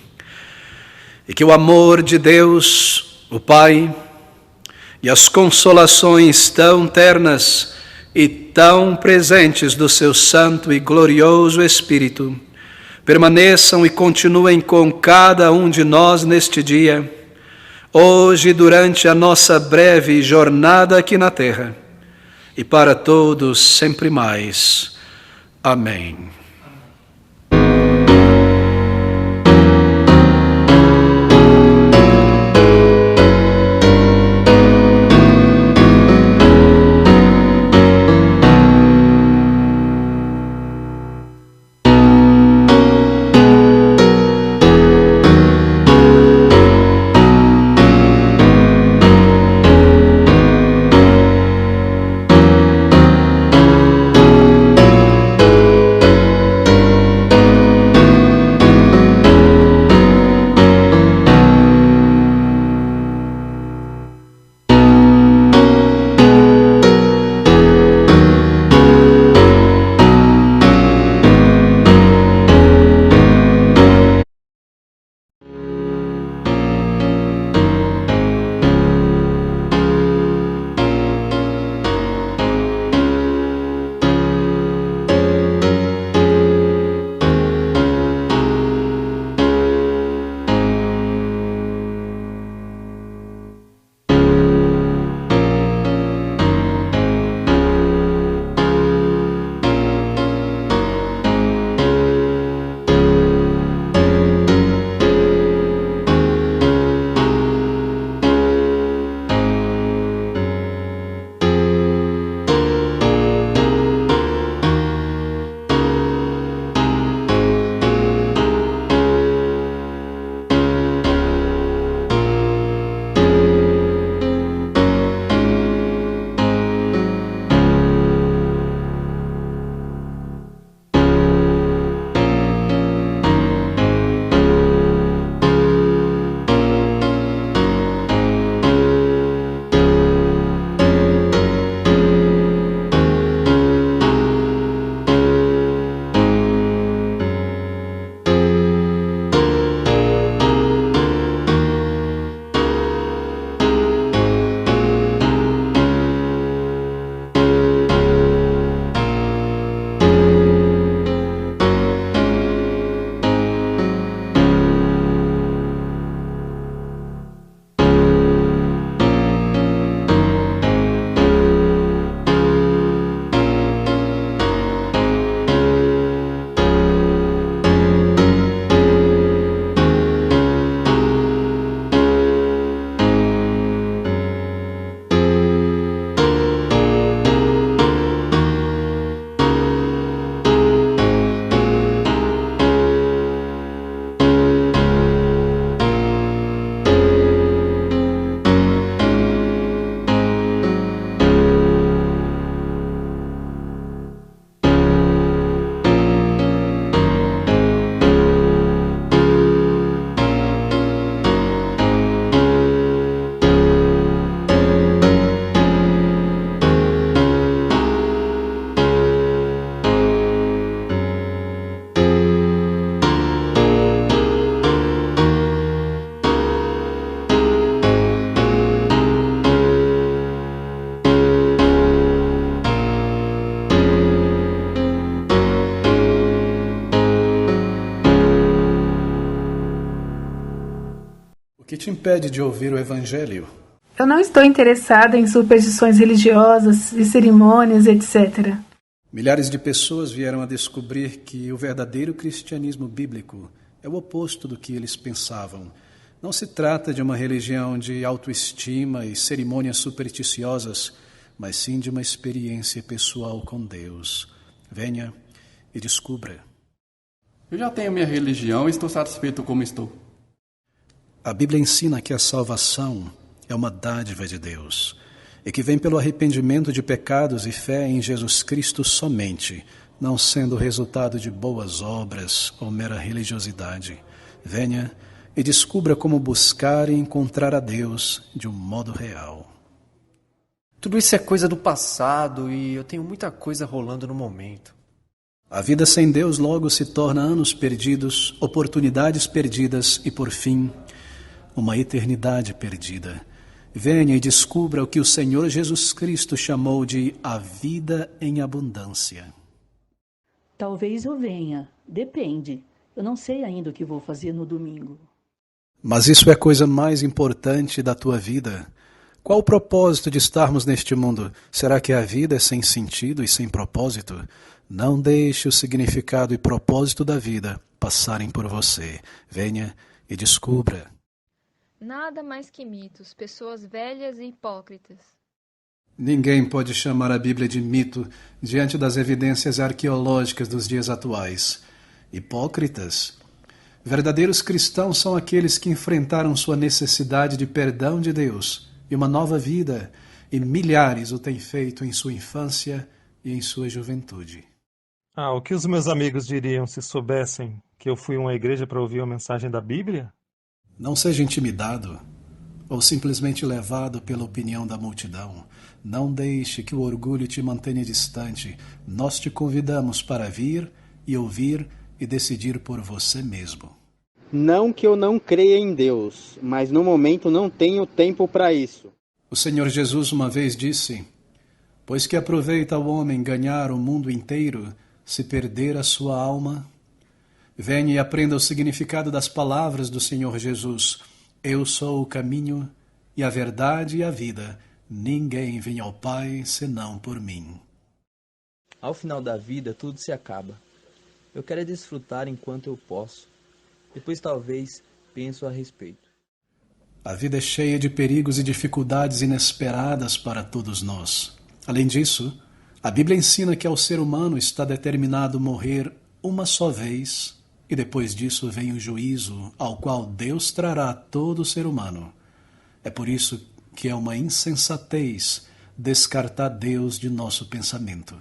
e que o amor de Deus, o Pai, e as consolações tão ternas e tão presentes do seu Santo e glorioso Espírito permaneçam e continuem com cada um de nós neste dia, hoje durante a nossa breve jornada aqui na terra, e para todos sempre mais. Amém. te impede de ouvir o Evangelho? Eu não estou interessada em superstições religiosas e cerimônias, etc. Milhares de pessoas vieram a descobrir que o verdadeiro cristianismo bíblico é o oposto do que eles pensavam. Não se trata de uma religião de autoestima e cerimônias supersticiosas, mas sim de uma experiência pessoal com Deus. Venha e descubra. Eu já tenho minha religião e estou satisfeito como estou. A Bíblia ensina que a salvação é uma dádiva de Deus e que vem pelo arrependimento de pecados e fé em Jesus Cristo somente, não sendo resultado de boas obras ou mera religiosidade. Venha e descubra como buscar e encontrar a Deus de um modo real. Tudo isso é coisa do passado e eu tenho muita coisa rolando no momento. A vida sem Deus logo se torna anos perdidos, oportunidades perdidas e, por fim, uma eternidade perdida. Venha e descubra o que o Senhor Jesus Cristo chamou de a vida em abundância. Talvez eu venha, depende. Eu não sei ainda o que vou fazer no domingo. Mas isso é a coisa mais importante da tua vida. Qual o propósito de estarmos neste mundo? Será que a vida é sem sentido e sem propósito? Não deixe o significado e propósito da vida passarem por você. Venha e descubra. Nada mais que mitos, pessoas velhas e hipócritas. Ninguém pode chamar a Bíblia de mito diante das evidências arqueológicas dos dias atuais. Hipócritas? Verdadeiros cristãos são aqueles que enfrentaram sua necessidade de perdão de Deus e uma nova vida, e milhares o têm feito em sua infância e em sua juventude. O que os meus amigos diriam se soubessem que eu fui a uma igreja para ouvir a mensagem da Bíblia? Não seja intimidado ou simplesmente levado pela opinião da multidão. Não deixe que o orgulho te mantenha distante. Nós te convidamos para vir e ouvir e decidir por você mesmo. Não que eu não creia em Deus, mas no momento não tenho tempo para isso. O Senhor Jesus uma vez disse: pois que aproveita o homem ganhar o mundo inteiro, se perder a sua alma? Venha e aprenda o significado das palavras do Senhor Jesus. Eu sou o caminho e a verdade e a vida. Ninguém vem ao Pai senão por mim. Ao final da vida, tudo se acaba. Eu quero desfrutar enquanto eu posso. Depois talvez penso a respeito. A vida é cheia de perigos e dificuldades inesperadas para todos nós. Além disso, a Bíblia ensina que ao ser humano está determinado morrer uma só vez, e depois disso vem o juízo ao qual Deus trará todo ser humano. É por isso que é uma insensatez descartar Deus de nosso pensamento.